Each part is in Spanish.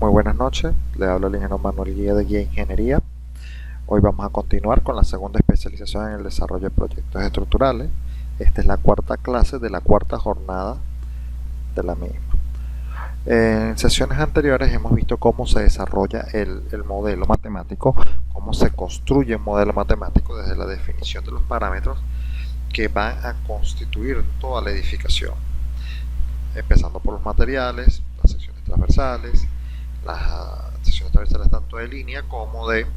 Muy buenas noches, le habla el ingeniero Manuel Guía de Guía Ingeniería. Hoy vamos a continuar con la segunda especialización en el desarrollo de proyectos estructurales. Esta es la cuarta clase de la cuarta jornada de la misma. En sesiones anteriores hemos visto cómo se desarrolla el modelo matemático, cómo se construye un modelo matemático desde la definición de los parámetros que van a constituir toda la edificación, empezando por los materiales, las secciones transversales, las secciones transversales tanto de línea como de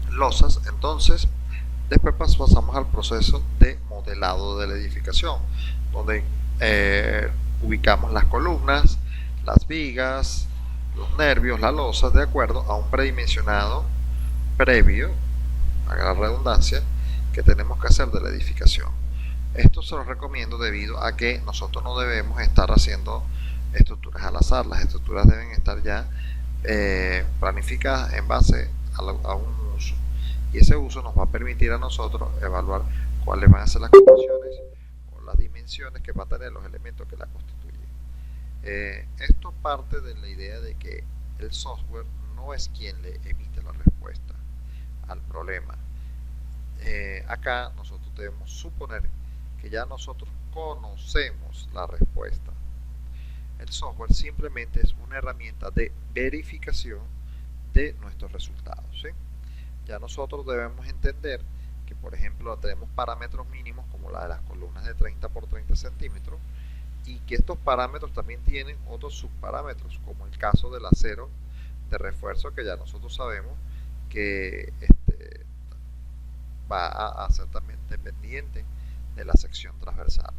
losas. Entonces, después pasamos al proceso de modelado de la edificación, donde ubicamos las columnas, las vigas, los nervios, las losas, de acuerdo a un predimensionado previo, a la redundancia, que tenemos que hacer de la edificación. Esto se lo recomiendo debido a que nosotros no debemos estar haciendo estructuras al azar. Las estructuras deben estar ya planificadas en base a un uso, y ese uso nos va a permitir a nosotros evaluar cuáles van a ser las condiciones o las dimensiones que van a tener los elementos que la constituyen. Esto parte de la idea de que el software no es quien le emite la respuesta al problema. Acá nosotros debemos suponer que ya nosotros conocemos la respuesta. El software simplemente es una herramienta de verificación de nuestros resultados, ¿sí? Ya nosotros debemos entender que, por ejemplo, tenemos parámetros mínimos como la de las columnas de 30 por 30 centímetros, y que estos parámetros también tienen otros subparámetros, como el caso del acero de refuerzo, que ya nosotros sabemos que va a ser también dependiente de la sección transversal.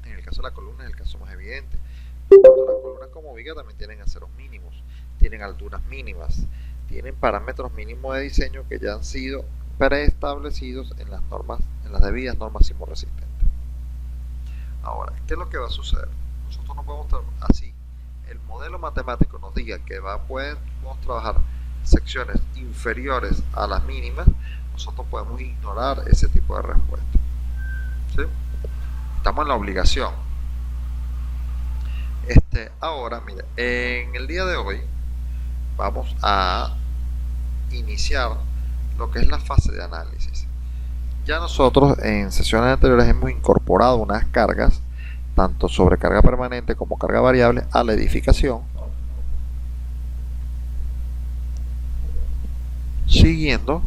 En el caso de la columna es el caso más evidente. Tanto las columnas como vigas también tienen aceros mínimos, tienen alturas mínimas, tienen parámetros mínimos de diseño que ya han sido preestablecidos en las normas, en las debidas normas sismorresistentes. Ahora, ¿qué es lo que va a suceder? Nosotros no podemos trabajar así. El modelo matemático nos diga que podemos trabajar secciones inferiores a las mínimas. Nosotros podemos ignorar ese tipo de respuesta, ¿sí? Estamos en la obligación. Ahora, mire, en el día de hoy vamos a iniciar lo que es la fase de análisis. Ya nosotros en sesiones anteriores hemos incorporado unas cargas, tanto sobrecarga permanente como carga variable, a la edificación, siguiendo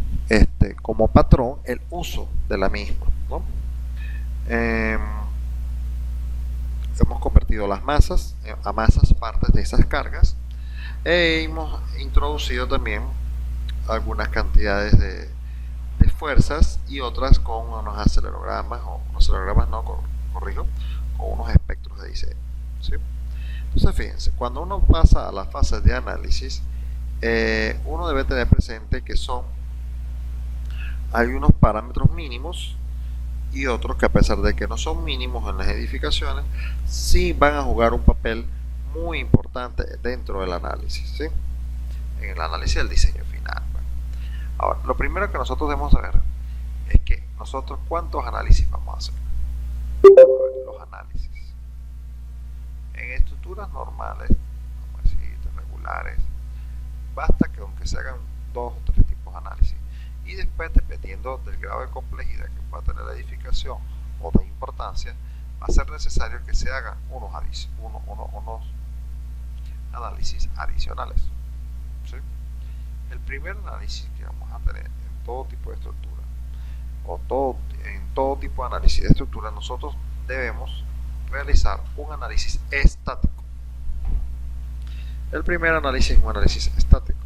como patrón el uso de la misma, ¿no? Hemos convertido las masas a masas partes de esas cargas, e hemos introducido también algunas cantidades de fuerzas y otras con unos acelerogramas, o acelerogramas no, corrijo, con unos espectros de diseño, ¿sí? Entonces fíjense, cuando uno pasa a la fase de análisis, uno debe tener presente que hay unos parámetros mínimos y otros que, a pesar de que no son mínimos en las edificaciones, sí van a jugar un papel muy importante dentro del análisis, ¿sí? En el análisis del diseño final. Ahora, lo primero que nosotros debemos saber es que nosotros, ¿cuántos análisis vamos a hacer? Vamos a ver los análisis. En estructuras normales, vamos a decir, regulares, basta que aunque se hagan 2 o 3 tipos de análisis, y después, dependiendo del grado de complejidad que pueda tener la edificación o de importancia, va a ser necesario que se hagan unos análisis adicionales, ¿sí? El primer análisis que vamos a tener en todo tipo de estructura, en todo tipo de análisis de estructura, nosotros debemos realizar un análisis estático. El primer análisis es un análisis estático.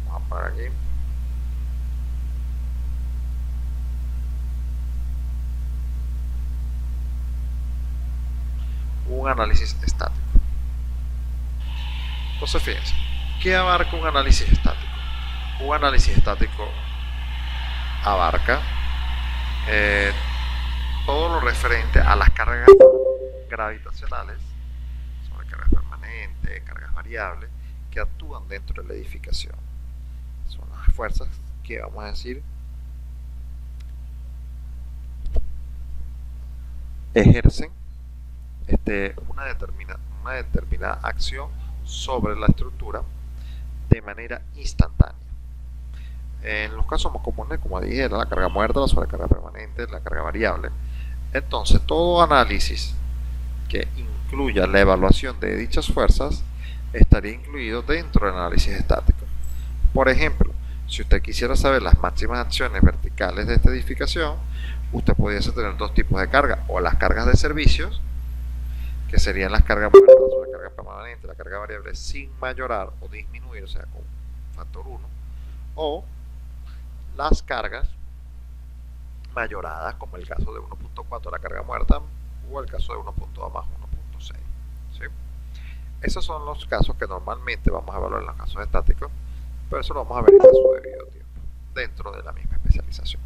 Vamos a parar aquí. Un análisis estático. Entonces fíjense, ¿qué abarca un análisis estático? Un análisis estático abarca todo lo referente a las cargas gravitacionales, sobre cargas permanentes, cargas variables, que actúan dentro de la edificación. Son las fuerzas que, vamos a decir, ejercen una determinada acción sobre la estructura de manera instantánea. En los casos más comunes, como dije, era la carga muerta, la sobrecarga permanente, la carga variable. Entonces, todo análisis que incluya la evaluación de dichas fuerzas estaría incluido dentro del análisis estático. Por ejemplo, si usted quisiera saber las máximas acciones verticales de esta edificación, usted pudiese tener dos tipos de carga, o las cargas de servicios, que serían las cargas muertas, la sobrecarga permanente, la carga variable sin mayorar o disminuir, o sea, con factor 1, o las cargas mayoradas, como el caso de 1.4 la carga muerta, o el caso de 1.2 más 1.6. ¿sí? Esos son los casos que normalmente vamos a evaluar en los casos estáticos, pero eso lo vamos a ver en su debido tiempo, dentro de la misma especialización.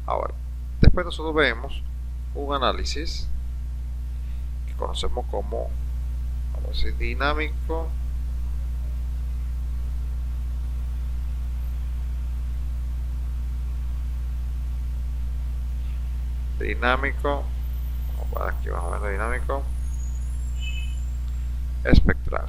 Ahora, después nosotros vemos un análisis que conocemos como, vamos a decir, dinámico aquí vamos a ver dinámico espectral.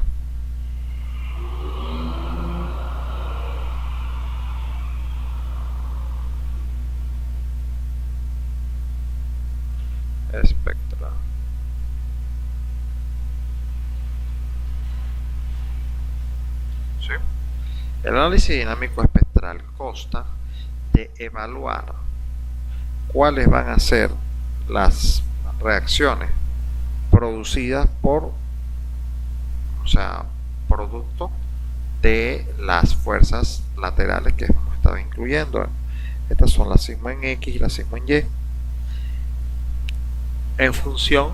¿Sí? El análisis dinámico espectral consta de evaluar cuáles van a ser las reacciones producidas por, o sea, producto de las fuerzas laterales que hemos estado incluyendo. Estas son la sigma en X y la sigma en Y, en función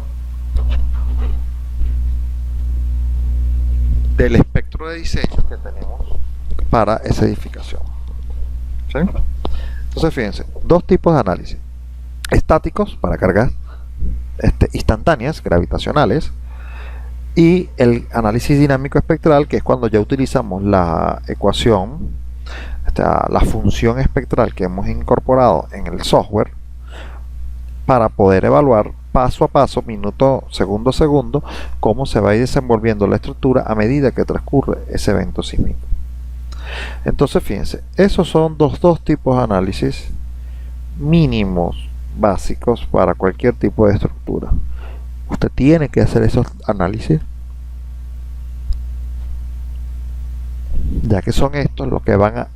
del espectro de diseño que tenemos para esa edificación. ¿Sí? Entonces fíjense, dos tipos de análisis: estáticos para cargas instantáneas, gravitacionales, y el análisis dinámico espectral, que es cuando ya utilizamos la ecuación, la función espectral que hemos incorporado en el software para poder evaluar paso a paso, minuto, segundo a segundo, cómo se va a ir desenvolviendo la estructura a medida que transcurre ese evento sísmico. Entonces fíjense, esos son dos tipos de análisis mínimos básicos para cualquier tipo de estructura. Usted tiene que hacer esos análisis, ya que son estos los que van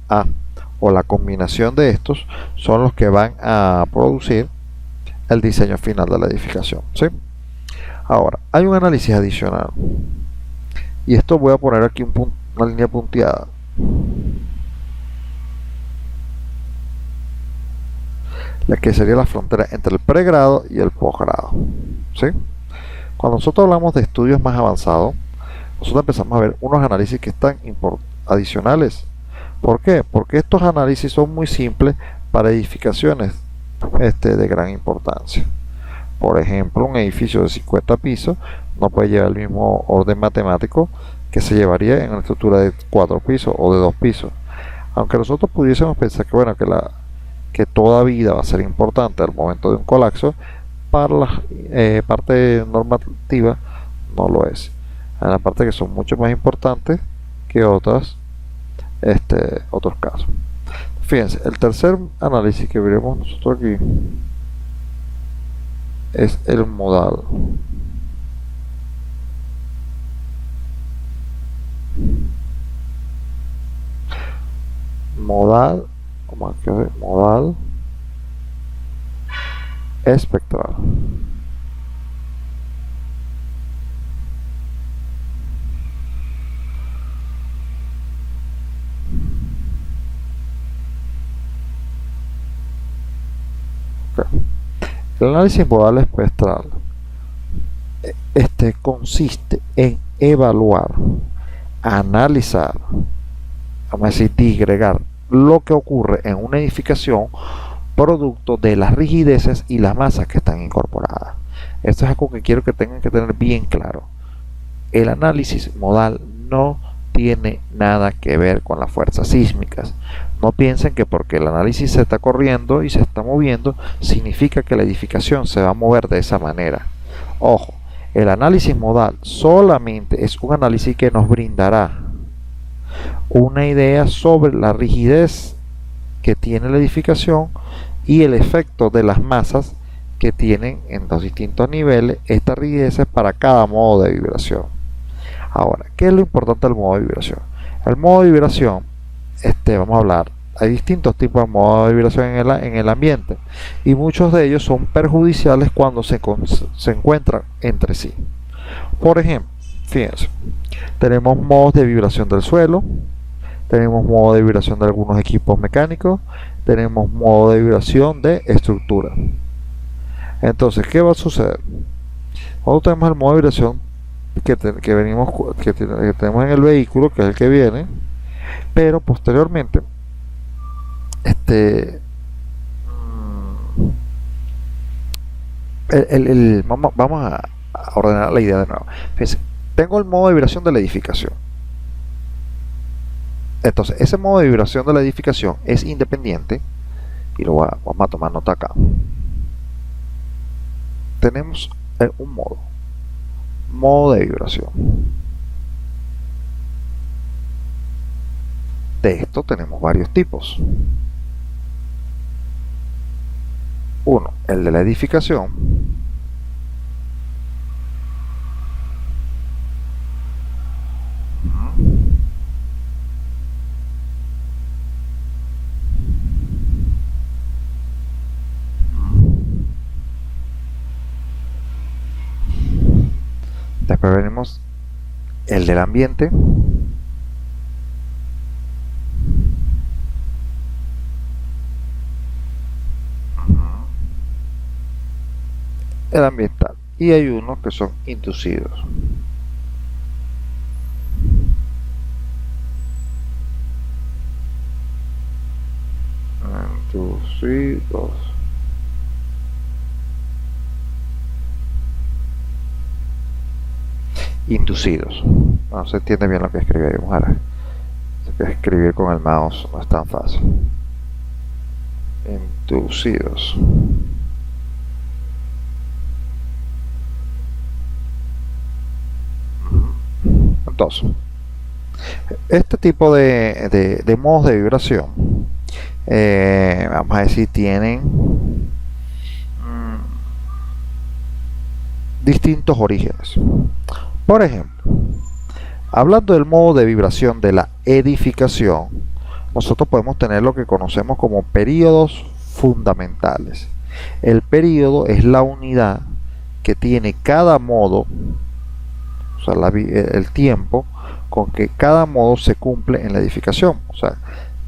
o la combinación de estos son los que van a producir el diseño final de la edificación. ¿Sí? Ahora, hay un análisis adicional, y esto voy a poner aquí una línea punteada. La que sería la frontera entre el pregrado y el posgrado. ¿Sí? Cuando nosotros hablamos de estudios más avanzados, nosotros empezamos a ver unos análisis que están adicionales. ¿Por qué? Porque estos análisis son muy simples para edificaciones de gran importancia. Por ejemplo, un edificio de 50 pisos no puede llevar el mismo orden matemático que se llevaría en una estructura de 4 pisos o de 2 pisos. Aunque nosotros pudiésemos pensar que, bueno, que toda vida va a ser importante al momento de un colapso, para la parte normativa no lo es. Hay una parte que son mucho más importantes que otros casos. Fíjense, el tercer análisis que veremos nosotros aquí es el modal. Modal espectral. El análisis modal espectral consiste en evaluar, analizar, vamos a decir, disgregar lo que ocurre en una edificación producto de las rigideces y las masas que están incorporadas. Esto es algo que quiero que tengan que tener bien claro. El análisis modal no tiene nada que ver con las fuerzas sísmicas. No piensen que porque el análisis se está corriendo y se está moviendo, significa que la edificación se va a mover de esa manera. Ojo, El análisis modal solamente es un análisis que nos brindará una idea sobre la rigidez que tiene la edificación y el efecto de las masas que tienen en los distintos niveles estas rigideces para cada modo de vibración. Ahora, ¿qué es lo importante del modo de vibración? El modo de vibración, vamos a hablar, hay distintos tipos de modos de vibración en el ambiente y muchos de ellos son perjudiciales cuando se encuentran entre sí. Por ejemplo, fíjense, tenemos modos de vibración del suelo, tenemos modo de vibración de algunos equipos mecánicos, tenemos modo de vibración de estructura. Entonces, ¿qué va a suceder? Nosotros tenemos el modo de vibración que tenemos en el vehículo, que es el que viene, pero posteriormente, vamos a ordenar la idea de nuevo. Fíjense, tengo el modo de vibración de la edificación. Entonces, ese modo de vibración de la edificación es independiente y vamos a tomar nota acá. Tenemos un modo de vibración. De esto tenemos varios tipos. Uno, el de la edificación. Después venimos el del ambiente. El ambiental. Y hay unos que son inducidos. Inducidos. Inducidos. No se entiende bien lo que escribí ahí, vamos a ver. Escribir con el mouse no es tan fácil. Inducidos. Entonces, este tipo de modos de vibración, vamos a decir, tienen distintos orígenes. Por ejemplo, hablando del modo de vibración de la edificación, nosotros podemos tener lo que conocemos como períodos fundamentales. El período es la unidad que tiene cada modo, o sea, el tiempo con que cada modo se cumple en la edificación. O sea,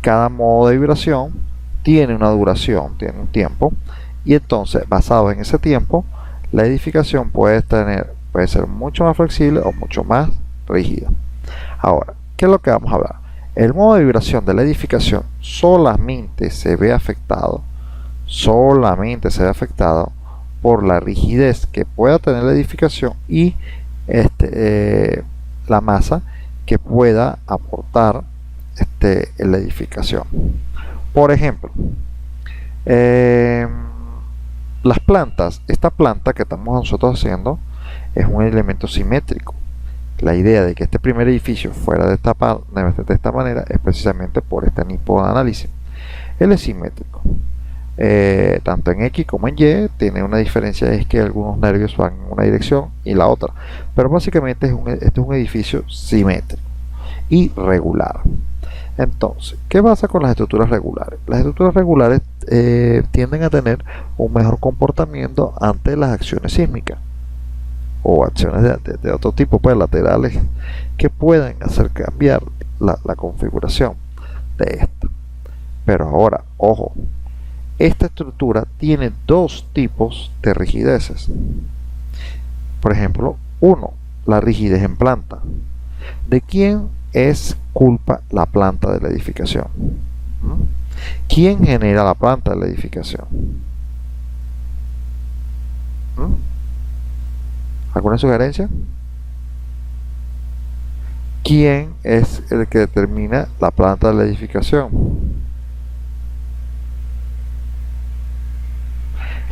cada modo de vibración tiene una duración, tiene un tiempo, y entonces, basado en ese tiempo, la edificación puede ser mucho más flexible o mucho más rígida. Ahora, ¿qué es lo que vamos a hablar? El modo de vibración de la edificación solamente se ve afectado por la rigidez que pueda tener la edificación y la masa que pueda aportar la edificación. Por ejemplo, las plantas, esta planta que estamos nosotros haciendo es un elemento simétrico. La idea de que este primer edificio fuera de esta manera es precisamente por este tipo de análisis. Él es simétrico. Tanto en X como en Y, tiene una diferencia, es que algunos nervios van en una dirección y la otra, pero básicamente este es un edificio simétrico y regular. Entonces, ¿qué pasa con las estructuras regulares? Las estructuras regulares tienden a tener un mejor comportamiento ante las acciones sísmicas o acciones de otro tipo, pues laterales, que pueden hacer cambiar la configuración de esta. Pero ahora, ojo, esta estructura tiene dos tipos de rigideces. Por ejemplo, uno, la rigidez en planta. ¿De quién es culpa la planta de la edificación? ¿Quién genera la planta de la edificación? ¿Alguna sugerencia? ¿Quién es el que determina la planta de la edificación?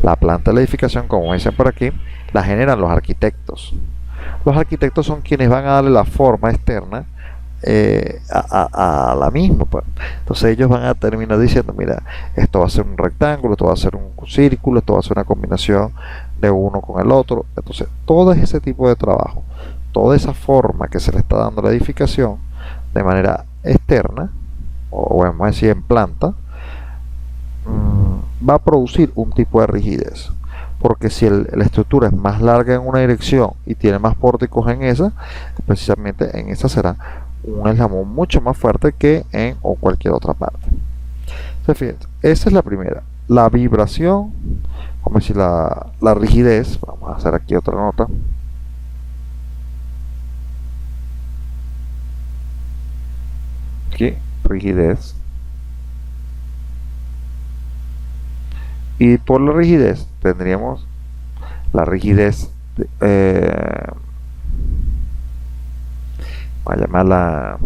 La planta de la edificación, como dicen por aquí, la generan los arquitectos. Los arquitectos son quienes van a darle la forma externa a la misma, pues. Entonces ellos van a terminar diciendo, mira, esto va a ser un rectángulo, esto va a ser un círculo, esto va a ser una combinación de uno con el otro. Entonces todo ese tipo de trabajo, toda esa forma que se le está dando a la edificación de manera externa, o vamos a decir en planta, va a producir un tipo de rigidez, porque si la estructura es más larga en una dirección y tiene más pórticos en esa, precisamente en esa será un eslabón mucho más fuerte que en o cualquier otra parte. Entonces, fíjense, esa es la primera, la vibración, vamos a decir la rigidez. Vamos a hacer aquí otra nota. Aquí, rigidez. Y por la rigidez tendríamos la rigidez, voy a llamarla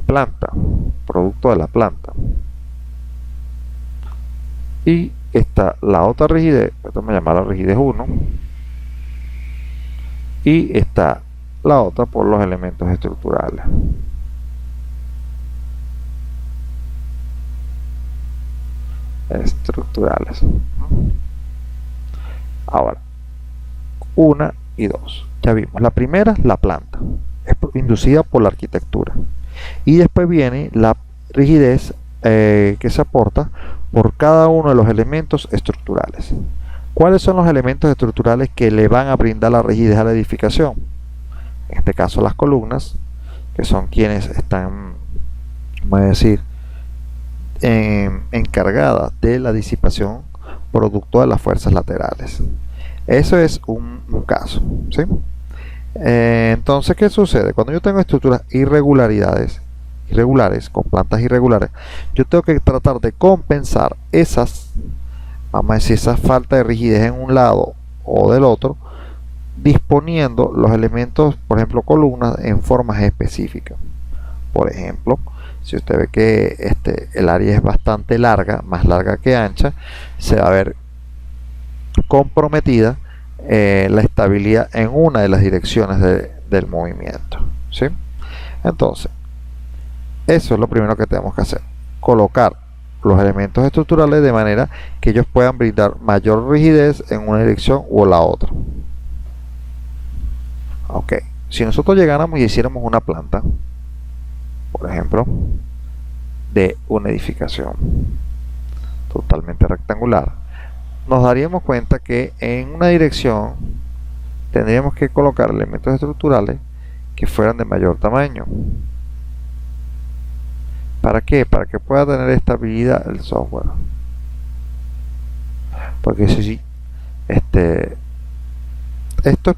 planta, producto de la planta. Y está la otra rigidez, vamos a llamarla rigidez 1. Y está la otra por los elementos estructurales. Ahora, 1 y 2. Ya vimos, la primera, la planta, es inducida por la arquitectura. Y después viene la rigidez que se aporta por cada uno de los elementos estructurales. ¿Cuáles son los elementos estructurales que le van a brindar la rigidez a la edificación? En este caso las columnas, que son quienes están, vamos a decir, encargadas de la disipación producto de las fuerzas laterales. Eso es un caso, ¿sí? Entonces, ¿qué sucede? Cuando yo tengo estructuras irregulares, con plantas irregulares, yo tengo que tratar de compensar esas, vamos a decir, esa falta de rigidez en un lado o del otro, disponiendo los elementos, por ejemplo, columnas, en formas específicas. Por ejemplo, si usted ve que el área es bastante larga, más larga que ancha, se va a ver comprometida la estabilidad en una de las direcciones del movimiento, ¿sí? Entonces, eso es lo primero que tenemos que hacer: colocar los elementos estructurales de manera que ellos puedan brindar mayor rigidez en una dirección o la otra. Ok, si nosotros llegáramos y hiciéramos una planta, por ejemplo, de una edificación totalmente rectangular, nos daríamos cuenta que en una dirección tendríamos que colocar elementos estructurales que fueran de mayor tamaño. ¿Para qué? Para que pueda tener estabilidad el software. Porque si esto es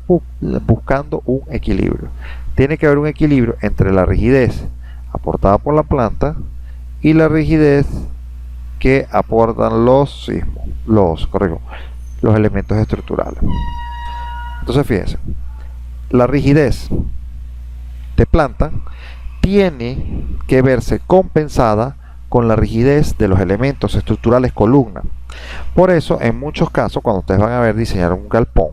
buscando un equilibrio. Tiene que haber un equilibrio entre la rigidez aportada por la planta y la rigidez que aportan los elementos estructurales. Entonces, fíjense, la rigidez de planta tiene que verse compensada con la rigidez de los elementos estructurales columna. Por eso, en muchos casos, cuando ustedes van a ver diseñar un galpón,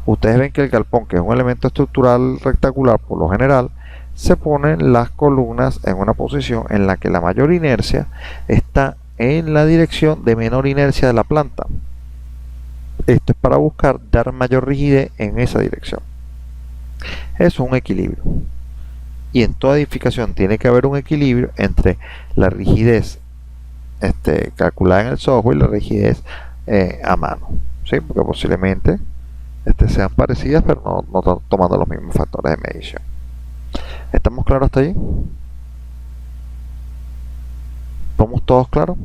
ustedes ven que el galpón, que es un elemento estructural rectangular por lo general, se ponen las columnas en una posición en la que la mayor inercia está en la dirección de menor inercia de la planta. Esto es para buscar dar mayor rigidez en esa dirección. Eso es un equilibrio. Y en toda edificación tiene que haber un equilibrio entre la rigidez calculada en el software y la rigidez a mano, ¿sí? Porque posiblemente sean parecidas, pero no están tomando los mismos factores de medición. ¿Estamos claros hasta ahí? ¿Estamos todos claros?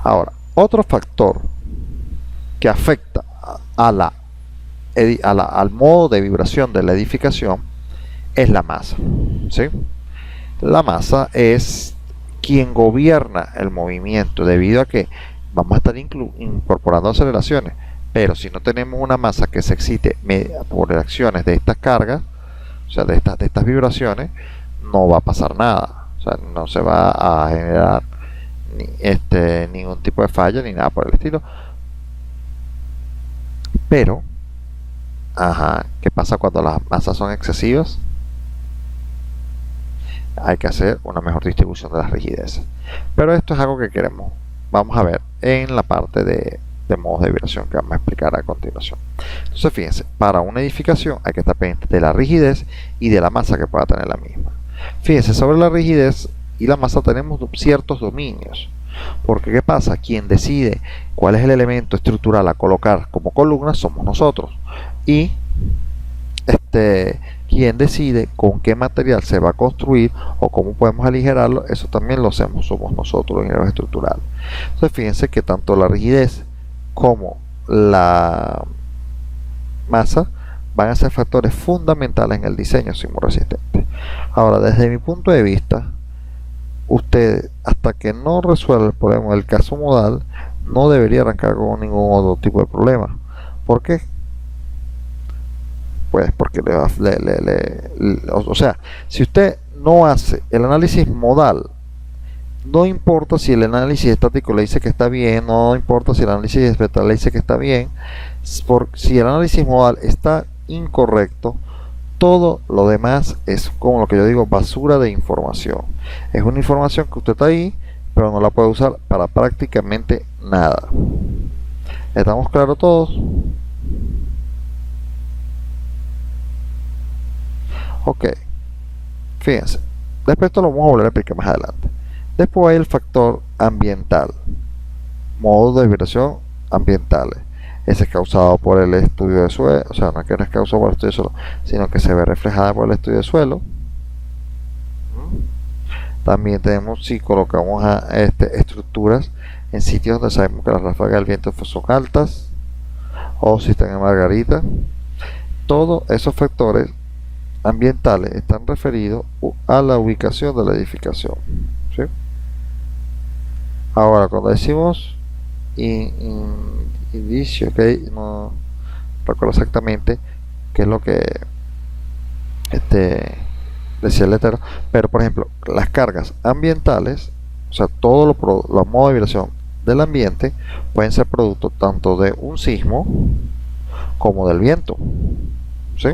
Ahora, otro factor que afecta al modo de vibración de la edificación es la masa, ¿sí? La masa es quien gobierna el movimiento, debido a que vamos a estar incorporando aceleraciones, pero si no tenemos una masa que se excite por reacciones de estas cargas, o sea, de estas vibraciones, no va a pasar nada. O sea, no se va a generar ningún tipo de falla ni nada por el estilo. Pero, ajá, ¿qué pasa cuando las masas son excesivas? Hay que hacer una mejor distribución de las rigideces. Pero esto es algo que queremos, vamos a ver en la parte de modos de vibración que vamos a explicar a continuación. Entonces fíjense, para una edificación hay que estar pendiente de la rigidez y de la masa que pueda tener la misma. Fíjense, sobre la rigidez y la masa tenemos ciertos dominios. Porque ¿qué pasa? Quien decide cuál es el elemento estructural a colocar como columna somos nosotros. Y quien decide con qué material se va a construir o cómo podemos aligerarlo, eso también lo hacemos, somos nosotros los ingenieros estructurales. Entonces fíjense que tanto la rigidez como la masa van a ser factores fundamentales en el diseño sismorresistente. Ahora, desde mi punto de vista, usted, hasta que no resuelva el problema del caso modal, no debería arrancar con ningún otro tipo de problema. ¿Por qué? Pues porque o sea, si usted no hace el análisis modal, no importa si el análisis estático le dice que está bien, no importa si el análisis espectral le dice que está bien, si el análisis modal está incorrecto, todo lo demás es, como lo que yo digo, basura de información. Es una información que usted está ahí, pero no la puede usar para prácticamente nada. ¿Estamos claros todos? Ok, fíjense, después esto lo vamos a volver a explicar más adelante. Después hay el factor ambiental, modos de vibración ambientales. Ese es causado por el estudio de suelo, o sea, no es que no es causado por el estudio de suelo, sino que se ve reflejada por el estudio de suelo. También tenemos si colocamos estructuras en sitios donde sabemos que las ráfagas del viento son altas, o si están en margarita. Todos esos factores ambientales están referidos a la ubicación de la edificación, ¿sí? Ahora, cuando decimos indicio, okay, no recuerdo exactamente qué es lo que decía el letrero, pero por ejemplo, las cargas ambientales, o sea, todos los modos de vibración del ambiente pueden ser producto tanto de un sismo como del viento, ¿sí?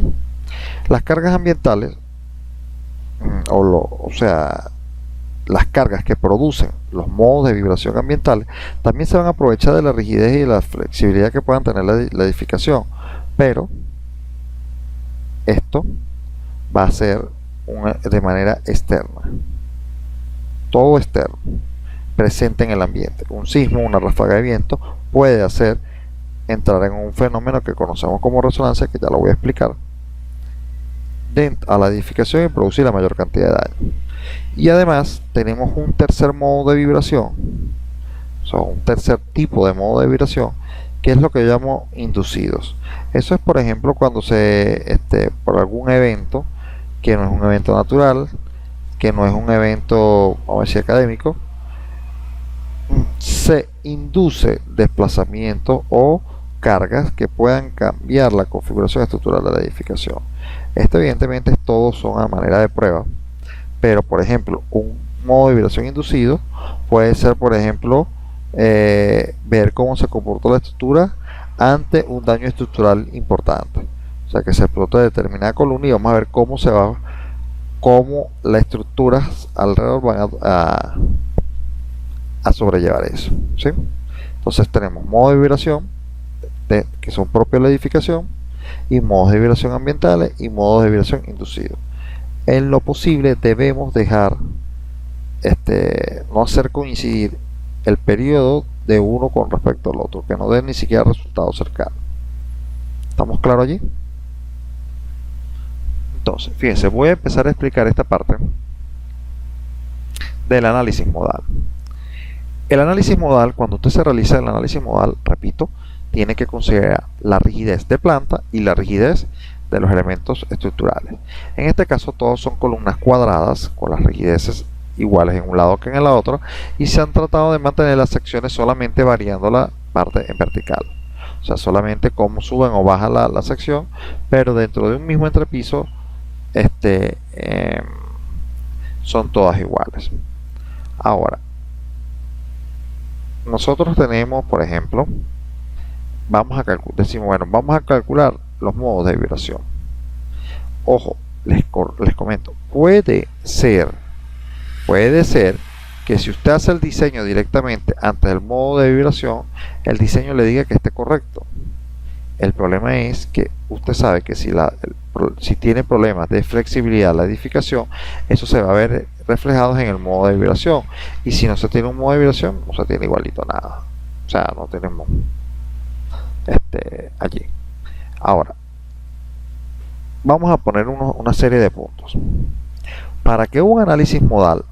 Las cargas ambientales, o sea, las cargas que producen los modos de vibración ambientales, también se van a aprovechar de la rigidez y la flexibilidad que puedan tener la edificación, pero esto va a ser de manera externa, todo externo, presente en el ambiente. Un sismo, una ráfaga de viento puede hacer entrar en un fenómeno que conocemos como resonancia, que ya lo voy a explicar, a la edificación y producir la mayor cantidad de daño. Y además tenemos un tercer modo de vibración, o sea, un tercer tipo de modo de vibración, que es lo que yo llamo inducidos. Eso es, por ejemplo, cuando por algún evento que no es un evento natural, que no es un evento, vamos a decir, académico, se induce desplazamiento o cargas que puedan cambiar la configuración estructural de la edificación. Esto evidentemente todos son a manera de prueba, pero por ejemplo un modo de vibración inducido puede ser, por ejemplo, ver cómo se comportó la estructura ante un daño estructural importante. O sea, que se explota determinada columna y vamos a ver cómo las estructuras alrededor van a sobrellevar eso, ¿sí? Entonces tenemos modos de vibración que son propios de la edificación, y modos de vibración ambientales y modos de vibración inducidos. En lo posible debemos dejar no hacer coincidir el periodo de uno con respecto al otro, que no den ni siquiera resultados cercanos. ¿Estamos claros allí? Entonces, fíjense, voy a empezar a explicar esta parte del análisis modal. El análisis modal, cuando usted se realiza el análisis modal, repito, tiene que considerar la rigidez de planta y la rigidez de los elementos estructurales. En este caso todos son columnas cuadradas con las rigideces iguales en un lado que en el otro, y se han tratado de mantener las secciones solamente variando la parte en vertical, o sea, solamente cómo suben o bajan la sección, pero dentro de un mismo entrepiso son todas iguales. Ahora, nosotros tenemos, por ejemplo, decimos, bueno, vamos a calcular los modos de vibración. Ojo, les comento, puede ser que si usted hace el diseño directamente antes del modo de vibración, el diseño le diga que esté correcto. El problema es que usted sabe que si tiene problemas de flexibilidad la edificación, eso se va a ver reflejado en el modo de vibración. Y si no se tiene un modo de vibración, no se tiene igualito nada. O sea, no tenemos allí. Ahora, vamos a poner una serie de puntos. Para que un análisis modal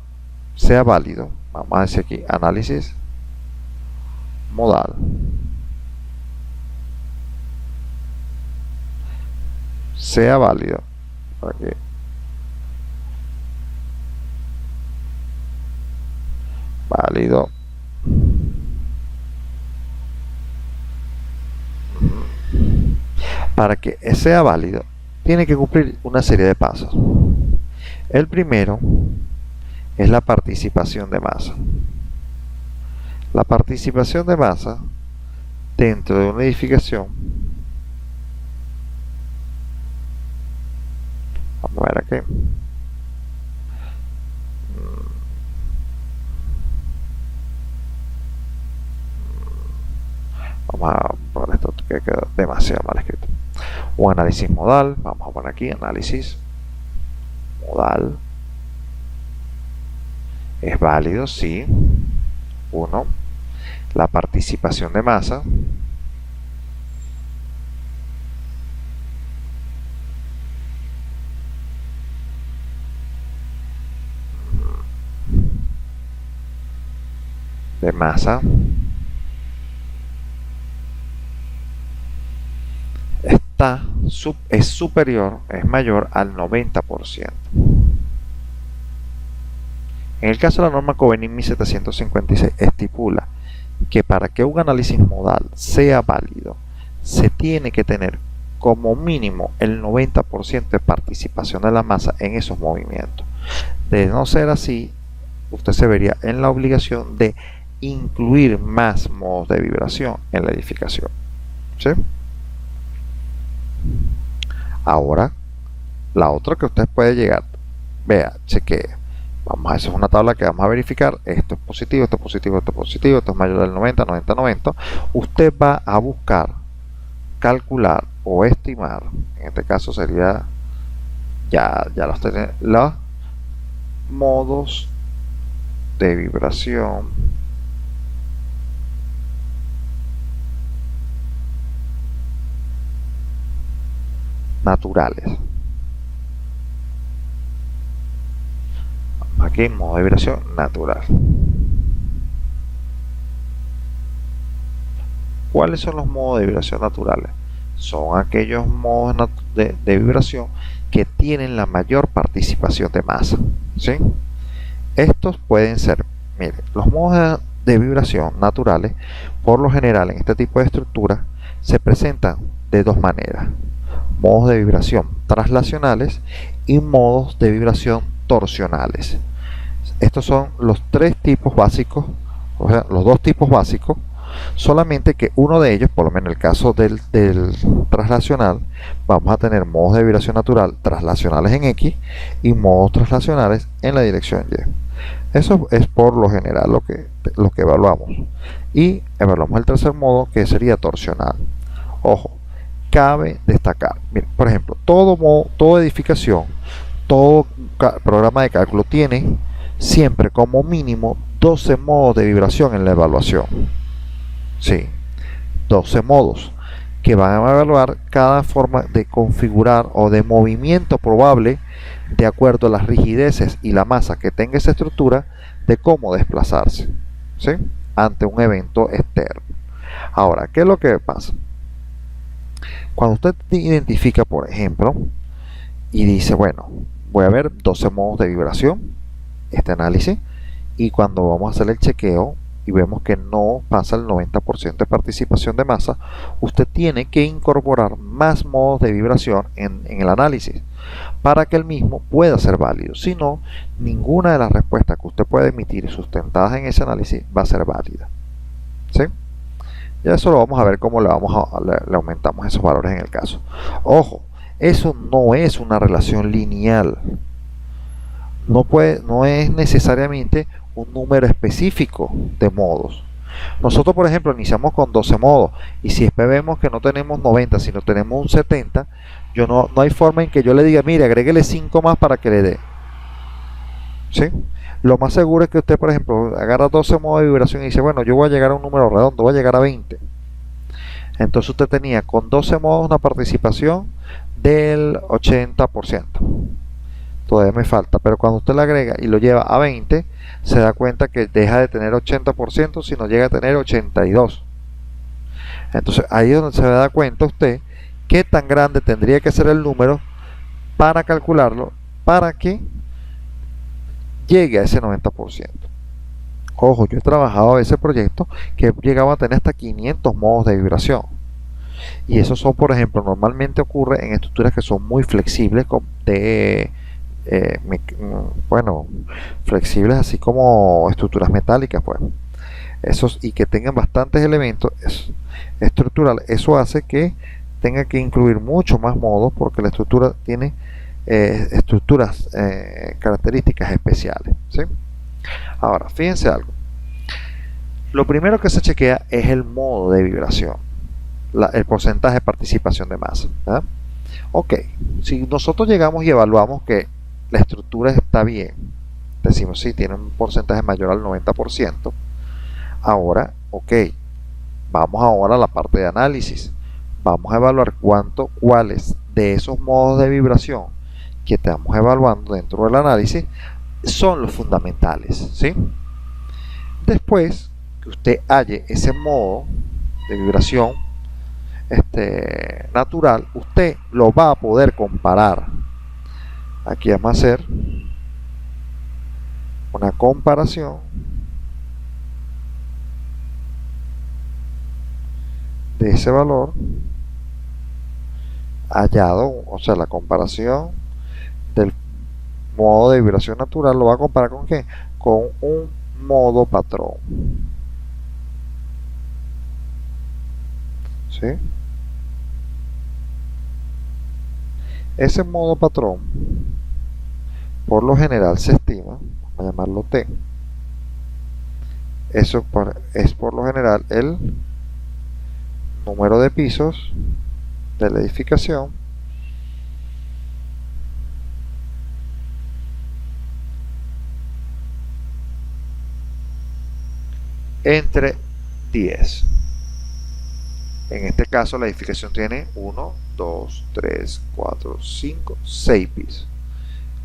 sea válido, vamos a decir aquí, análisis modal sea válido, válido, para que sea válido tiene que cumplir una serie de pasos. El primero es la participación de masa. La participación de masa dentro de una edificación, vamos a ver aquí, vamos a poner esto que quedó demasiado mal escrito. Un análisis modal, vamos a poner aquí análisis modal. Es válido si 1. La participación de masa es superior, es mayor al 90%. En el caso de la norma Covenant 1756 estipula que para que un análisis modal sea válido, se tiene que tener como mínimo el 90% de participación de la masa en esos movimientos. De no ser así, usted se vería en la obligación de incluir más modos de vibración en la edificación. ¿Sí? Ahora, la otra que usted puede llegar, vea, chequee. Vamos a hacer una tabla que vamos a verificar. Esto es positivo, esto es positivo, esto es positivo, esto es mayor del 90, 90, 90. Usted va a buscar, calcular o estimar, en este caso sería, ya los tiene, los modos de vibración naturales. Aquí modo de vibración natural. ¿Cuáles son los modos de vibración naturales? Son aquellos modos de vibración que tienen la mayor participación de masa. ¿Sí? Estos pueden ser, miren, los modos de vibración naturales, por lo general en este tipo de estructura, se presentan de dos maneras: modos de vibración traslacionales y modos de vibración torsionales. Estos son los tres tipos básicos, o sea, los dos tipos básicos, solamente que uno de ellos, por lo menos en el caso del traslacional, vamos a tener modos de vibración natural traslacionales en X y modos traslacionales en la dirección Y. Eso es por lo general lo que evaluamos. Y evaluamos el tercer modo, que sería torsional. Ojo, cabe destacar, miren, por ejemplo, toda edificación, todo programa de cálculo tiene siempre como mínimo 12 modos de vibración en la evaluación. Sí, 12 modos que van a evaluar cada forma de configurar o de movimiento probable de acuerdo a las rigideces y la masa que tenga esa estructura, de cómo desplazarse, ¿sí?, ante un evento externo. Ahora, ¿qué es lo que pasa? Cuando usted identifica, por ejemplo, y dice, bueno, voy a ver 12 modos de vibración, este análisis, y cuando vamos a hacer el chequeo y vemos que no pasa el 90% de participación de masa, usted tiene que incorporar más modos de vibración en el análisis para que el mismo pueda ser válido. Si no, ninguna de las respuestas que usted puede emitir sustentadas en ese análisis va a ser válida. ¿Sí? Y eso lo vamos a ver cómo le aumentamos esos valores en el caso. Ojo, eso no es una relación lineal. No es necesariamente un número específico de modos. Nosotros, por ejemplo, iniciamos con 12 modos y si después vemos que no tenemos 90, sino tenemos un 70, no hay forma en que yo le diga, mire, agréguele 5 más para que le dé. ¿Sí? Lo más seguro es que usted, por ejemplo, agarra 12 modos de vibración y dice, bueno, yo voy a llegar a un número redondo, voy a llegar a 20. Entonces usted tenía con 12 modos una participación del 80%. Todavía me falta, pero cuando usted le agrega y lo lleva a 20, se da cuenta que deja de tener 80%, sino llega a tener 82%. Entonces ahí es donde se da cuenta usted qué tan grande tendría que ser el número para calcularlo para que llegue a ese 90%. Ojo, yo he trabajado ese proyecto que llegaba a tener hasta 500 modos de vibración. Y esos son, por ejemplo, normalmente ocurre en estructuras que son muy flexibles, flexibles así como estructuras metálicas, pues. Y que tengan bastantes elementos estructurales. Eso hace que tenga que incluir mucho más modos porque la estructura tiene estructuras características especiales, ¿sí? Ahora, fíjense algo. Lo primero que se chequea es el modo de vibración, el porcentaje de participación de masa, ¿verdad? Ok, si nosotros llegamos y evaluamos que la estructura está bien, decimos sí, tiene un porcentaje mayor al 90%, ahora, ok, vamos ahora a la parte de análisis. Vamos a evaluar cuáles de esos modos de vibración que estamos evaluando dentro del análisis son los fundamentales, ¿sí? Después que usted halle ese modo de vibración natural, usted lo va a poder comparar. Aquí vamos a hacer una comparación de ese valor hallado, o sea, la comparación del modo de vibración natural lo va a comparar con ¿qué? Con un modo patrón. ¿Sí? Ese modo patrón, por lo general se estima, vamos a llamarlo T. Eso es por lo general el número de pisos de la edificación entre 10. En este caso la edificación tiene 1, 2, 3, 4, 5, 6 pisos.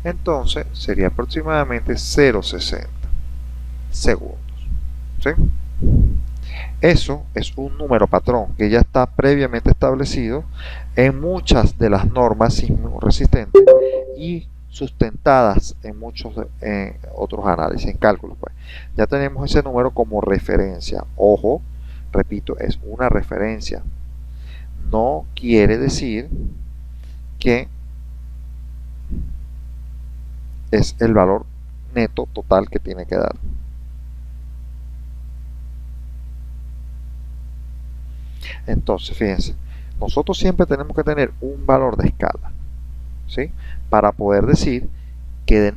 Entonces sería aproximadamente 0,60 segundos. ¿Sí? Eso es un número patrón que ya está previamente establecido en muchas de las normas sismo resistentes y sustentadas en muchos otros análisis, en cálculos. Pues. Ya tenemos ese número como referencia. Ojo, repito, es una referencia. No quiere decir que es el valor neto total que tiene que dar. Entonces, fíjense, nosotros siempre tenemos que tener un valor de escala, ¿sí? Para poder decir que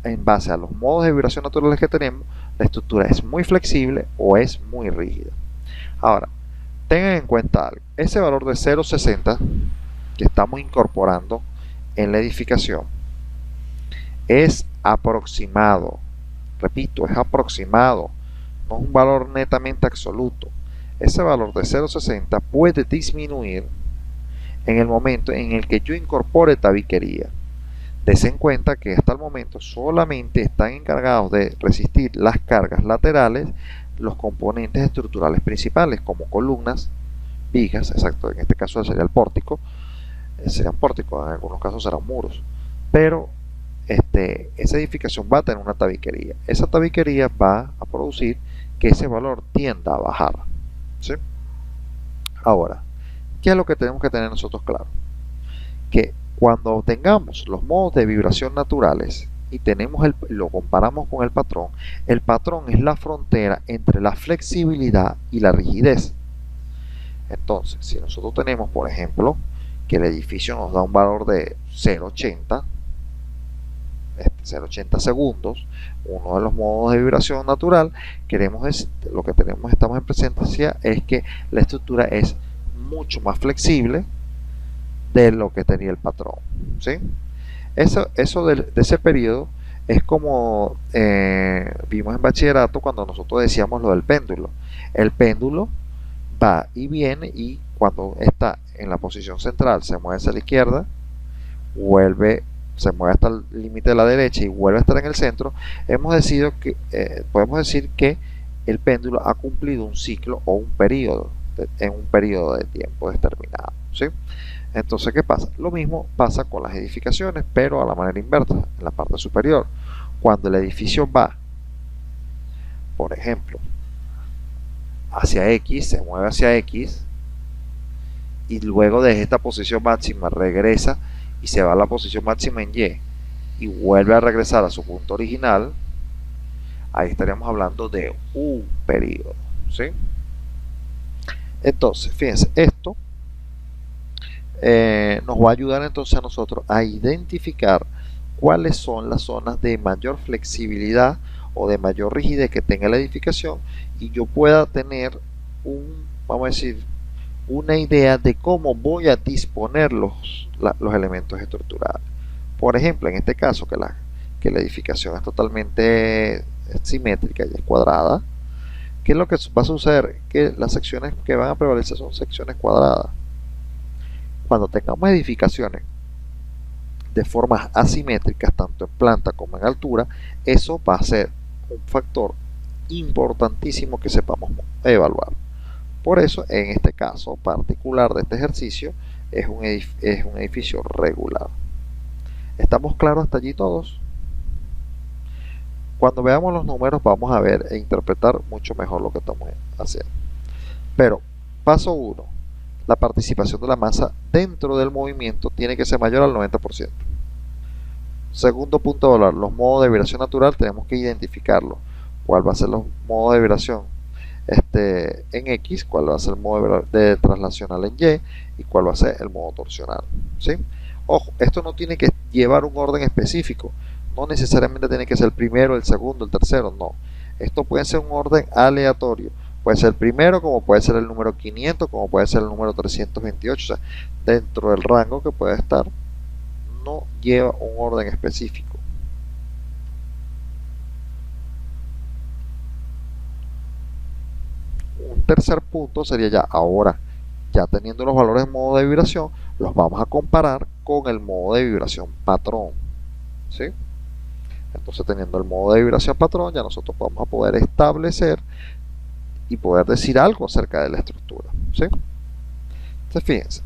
en base a los modos de vibración naturales que tenemos, la estructura es muy flexible o es muy rígida. Ahora, tengan en cuenta algo. Ese valor de 0,60 que estamos incorporando en la edificación es aproximado. Repito, es aproximado. No es un valor netamente absoluto. Ese valor de 0,60 puede disminuir en el momento en el que yo incorpore tabiquería. Desen en cuenta que hasta el momento solamente están encargados de resistir las cargas laterales los componentes estructurales principales como columnas, vigas, exacto, en este caso sería el pórtico, serían pórticos, en algunos casos serán muros, pero esa edificación va a tener una tabiquería. Esa tabiquería va a producir que ese valor tienda a bajar. ¿Sí? Ahora, ¿qué es lo que tenemos que tener nosotros claro? Que Cuando tengamos los modos de vibración naturales y lo comparamos con el patrón es la frontera entre la flexibilidad y la rigidez. Entonces, si nosotros tenemos, por ejemplo, que el edificio nos da un valor de 0,80, 0,80 segundos, uno de los modos de vibración natural, estamos en presencia es que la estructura es mucho más flexible de lo que tenía el patrón, ¿sí? Eso de ese periodo es como vimos en bachillerato cuando nosotros decíamos lo del péndulo. El péndulo va y viene y cuando está en la posición central se mueve hacia la izquierda, se mueve hasta el límite de la derecha y vuelve a estar en el centro. Podemos decir que el péndulo ha cumplido un ciclo o un periodo en un periodo de tiempo determinado, ¿sí? Entonces, ¿qué pasa? Lo mismo pasa con las edificaciones, pero a la manera inversa, en la parte superior. Cuando el edificio va, por ejemplo, hacia X, se mueve hacia X, y luego de esta posición máxima regresa y se va a la posición máxima en Y, y vuelve a regresar a su punto original, ahí estaríamos hablando de un periodo, ¿sí? Entonces, fíjense, esto nos va a ayudar entonces a nosotros a identificar cuáles son las zonas de mayor flexibilidad o de mayor rigidez que tenga la edificación y yo pueda tener vamos a decir, una idea de cómo voy a disponer los elementos estructurales. Por ejemplo, en este caso que la edificación es totalmente simétrica y es cuadrada, ¿qué es lo que va a suceder? Que las secciones que van a prevalecer son secciones cuadradas. Cuando tengamos edificaciones de formas asimétricas, tanto en planta como en altura, eso va a ser un factor importantísimo que sepamos evaluar. Por eso, en este caso particular de este ejercicio, es un edificio regular. ¿Estamos claros hasta allí todos? Cuando veamos los números vamos a ver e interpretar mucho mejor lo que estamos haciendo. Pero, paso 1. La participación de la masa dentro del movimiento tiene que ser mayor al 90%. Segundo punto de valor, los modos de vibración natural tenemos que identificarlos. ¿Cuál va a ser los modos de vibración en X? ¿Cuál va a ser el modo de traslacional en Y? ¿Y cuál va a ser el modo torsional? ¿Sí? Ojo, esto no tiene que llevar un orden específico. No necesariamente tiene que ser el primero, el segundo, el tercero, no. Esto puede ser un orden aleatorio. Puede ser el primero, como puede ser el número 500, como puede ser el número 328. O sea, dentro del rango que puede estar, no lleva un orden específico. Un tercer punto sería ya teniendo los valores de modo de vibración, los vamos a comparar con el modo de vibración patrón, ¿sí? Entonces, teniendo el modo de vibración patrón, ya nosotros vamos a poder establecer y poder decir algo acerca de la estructura, ¿sí? Entonces, fíjense,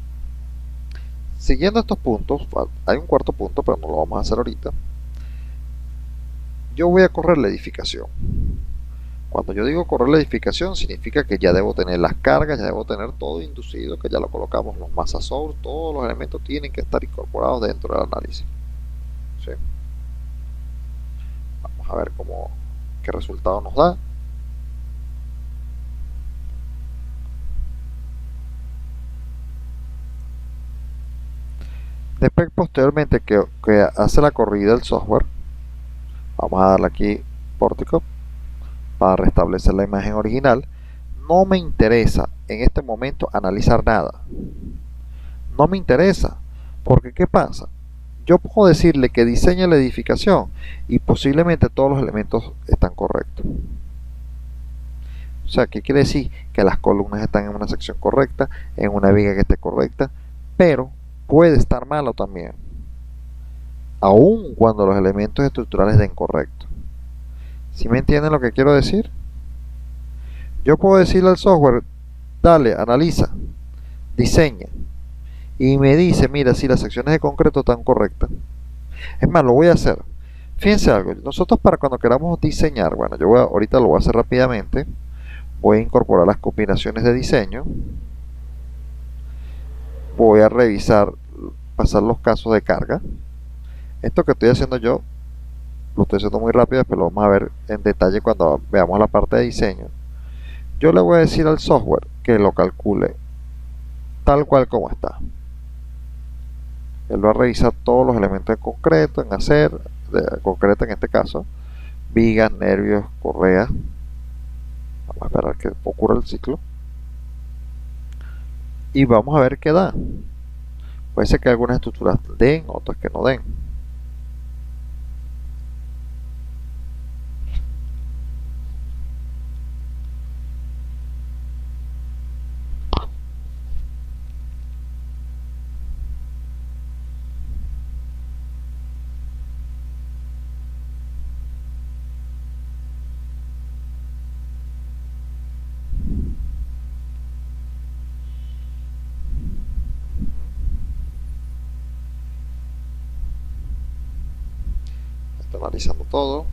siguiendo estos puntos, hay un cuarto punto, pero no lo vamos a hacer ahorita. Yo voy a correr la edificación. Cuando yo digo correr la edificación, significa que ya debo tener las cargas, ya debo tener todo inducido, que ya lo colocamos, los mass source, todos los elementos tienen que estar incorporados dentro del análisis, ¿sí? Vamos a ver qué resultado nos da. Después, posteriormente que hace la corrida el software, vamos a darle aquí pórtico para restablecer la imagen original. No me interesa en este momento analizar nada. No me interesa, porque ¿qué pasa? Yo puedo decirle que diseñe la edificación y posiblemente todos los elementos están correctos. O sea, ¿qué quiere decir? Que las columnas están en una sección correcta, en una viga que esté correcta, pero puede estar malo también, aun cuando los elementos estructurales den correcto. ¿Sí me entienden lo que quiero decir? Yo puedo decirle al software, dale, analiza, diseña, y me dice, mira, si las secciones de concreto están correctas. Es más, lo voy a hacer. Fíjense algo, nosotros para cuando queramos diseñar, bueno, ahorita lo voy a hacer rápidamente, voy a incorporar las combinaciones de diseño, voy a revisar pasar los casos de carga. Esto que estoy haciendo yo, lo estoy haciendo muy rápido, pero lo vamos a ver en detalle cuando veamos la parte de diseño. Yo le voy a decir al software que lo calcule tal cual como está. Él va a revisar todos los elementos en concreto, en hacer, concreto en este caso, vigas, nervios, correas. Vamos a esperar que ocurra el ciclo. Y vamos a ver qué da. Puede ser que algunas estructuras den, otras que no den. Está analizando todo.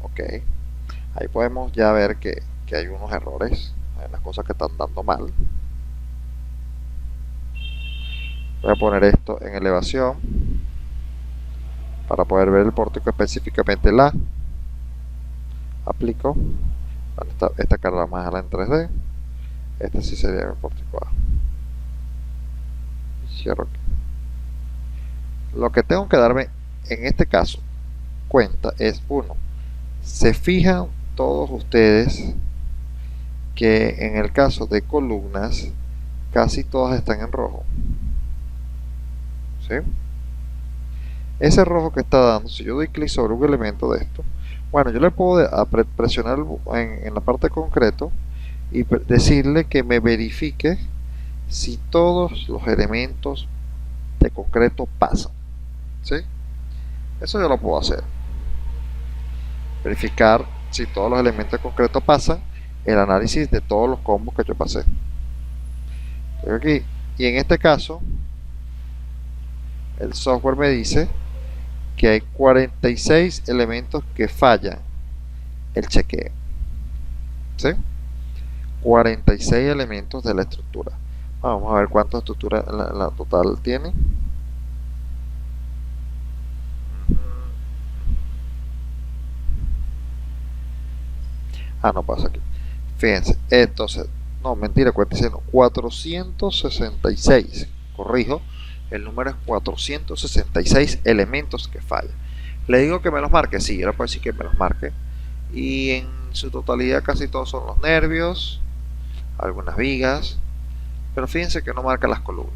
Ok, ahí podemos ya ver que hay unos errores, hay unas cosas que están dando mal. Voy a poner esto en elevación para poder ver el pórtico específicamente. La aplico. Bueno, esta cara la vamos a dejar en 3D. Este sí sería el pórtico A. Cierro aquí. Lo que tengo que darme en este caso cuenta es, uno, se fijan todos ustedes que en el caso de columnas casi todas están en rojo. ¿Sí? Ese rojo que está dando, si yo doy clic sobre un elemento de esto, bueno, yo le puedo presionar en la parte de concreto y decirle que me verifique si todos los elementos de concreto pasan. ¿Sí? Eso yo lo puedo hacer. Verificar si todos los elementos de concreto pasan, el análisis de todos los combos que yo pasé. Estoy aquí, y en este caso el software me dice que hay 46 elementos que fallan el chequeo. ¿Sí? 46 elementos de la estructura. Vamos a ver cuántas estructuras la total tiene. No pasa aquí. Fíjense, entonces, no, mentira, 46, no, 466. Corrijo, el número es 466 elementos que fallan. Le digo que me los marque, sí, yo le puedo decir que me los marque. Y en su totalidad casi todos son los nervios, algunas vigas, pero fíjense que no marca las columnas.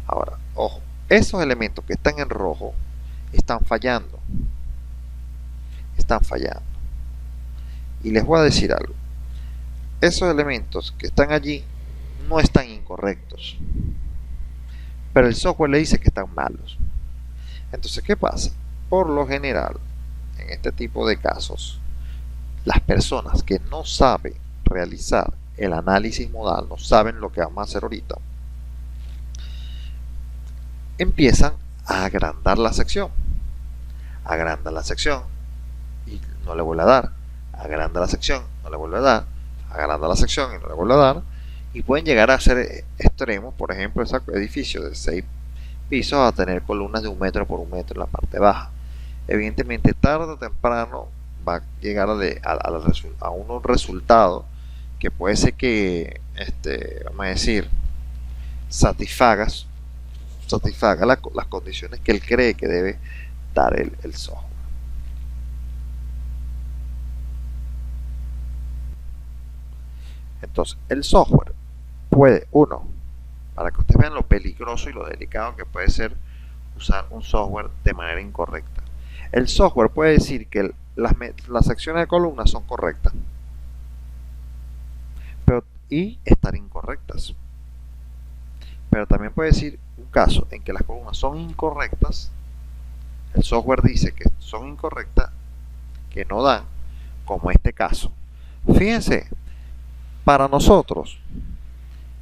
Ahora, ojo, esos elementos que están en rojo están fallando. Están fallando. Y les voy a decir algo. Esos elementos que están allí no están incorrectos, pero el software le dice que están malos. Entonces, ¿qué pasa? Por lo general, en este tipo de casos, las personas que no saben realizar el análisis modal, no saben lo que vamos a hacer ahorita, empiezan a agrandar la sección. Agrandan la sección y no le vuelve a dar. Agranda la sección, no le vuelve a dar. Agranda la sección y no le vuelve a dar. Y pueden llegar a ser extremos. Por ejemplo, ese edificio de 6 pisos a tener columnas de 1 metro por 1 metro en la parte baja. Evidentemente, tarde o temprano va a llegar a un resultado que puede ser que, vamos a decir, satisfaga las condiciones que él cree que debe dar el software. Entonces, el software puede, uno, para que ustedes vean lo peligroso y lo delicado que puede ser usar un software de manera incorrecta. El software puede decir que las secciones de columnas son correctas y estar incorrectas. Pero también puede decir un caso en que las columnas son incorrectas, el software dice que son incorrectas, que no dan, como este caso. Fíjense, para nosotros,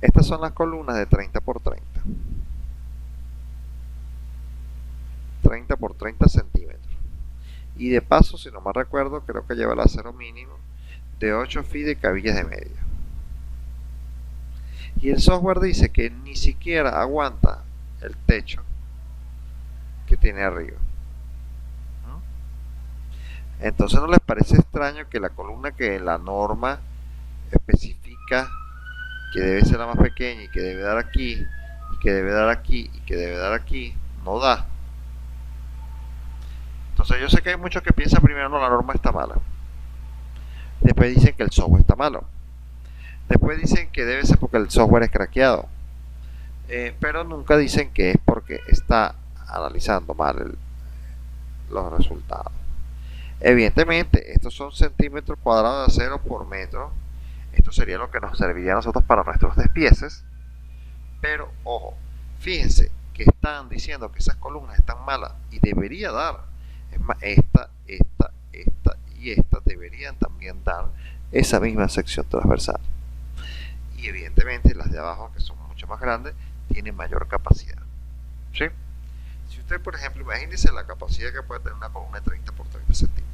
estas son las columnas de 30 por 30. 30 por 30 centímetros. Y de paso, si no me recuerdo, creo que lleva el acero mínimo de 8 fi de cabillas de media. Y el software dice que ni siquiera aguanta el techo que tiene arriba. Entonces, ¿no les parece extraño que la columna que la norma especifica que debe ser la más pequeña y que debe dar aquí, y que debe dar aquí, y que debe dar aquí, no da? Entonces yo sé que hay muchos que piensan primero, no, la norma está mala. Después dicen que el software está malo. Después dicen que debe ser porque el software es craqueado. Pero nunca dicen que es porque está analizando mal los resultados. Evidentemente, estos son centímetros cuadrados de acero por metro. Esto sería lo que nos serviría a nosotros para nuestros despieces. Pero, ojo, fíjense que están diciendo que esas columnas están malas y debería dar. Es más, esta y esta deberían también dar esa misma sección transversal. Y evidentemente las de abajo, que son mucho más grandes, tienen mayor capacidad. ¿Sí? Si usted, por ejemplo, imagínese la capacidad que puede tener una columna de 30 por 30 centímetros.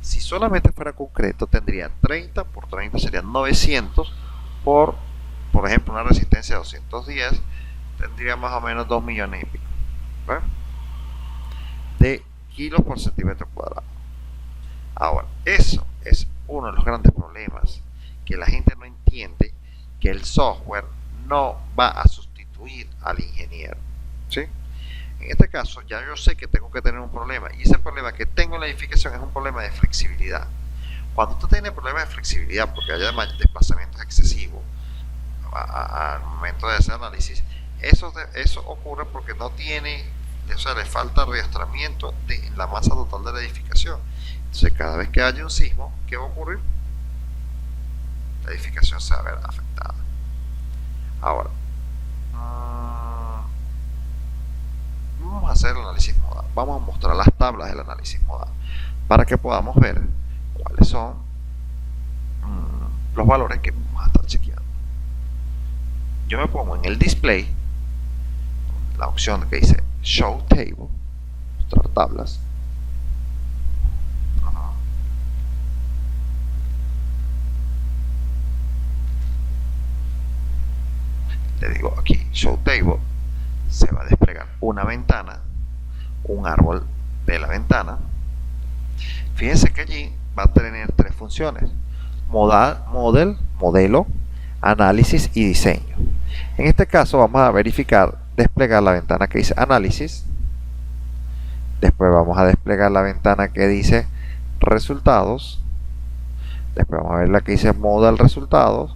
Si solamente fuera concreto, tendría 30 por 30, serían 900 por ejemplo, una resistencia de 210, tendría más o menos 2 millones y pico, ¿verdad?, de kilos por centímetro cuadrado. Ahora, eso es uno de los grandes problemas, que la gente no entiende que el software no va a sustituir al ingeniero, ¿sí? En este caso, ya yo sé que tengo que tener un problema, y ese problema que tengo en la edificación es un problema de flexibilidad. Cuando usted tiene problemas de flexibilidad porque haya desplazamientos excesivos al momento de hacer análisis, eso ocurre porque no tiene, o sea, le falta reastramiento de la masa total de la edificación. Entonces, cada vez que haya un sismo, ¿qué va a ocurrir? La edificación se va a ver afectada. Ahora, vamos a hacer el análisis modal. Vamos a mostrar las tablas del análisis modal para que podamos ver cuáles son los valores que vamos a estar chequeando. Yo me pongo en el display, la opción que dice Show Table, mostrar tablas. Le digo aquí Show Table, se va a desplegar una ventana, un árbol de la ventana. Fíjense que allí va a tener tres funciones: modelo, análisis y diseño. En este caso vamos a verificar, desplegar la ventana que dice análisis. Después vamos a desplegar la ventana que dice resultados. Después vamos a ver la que dice modal resultados.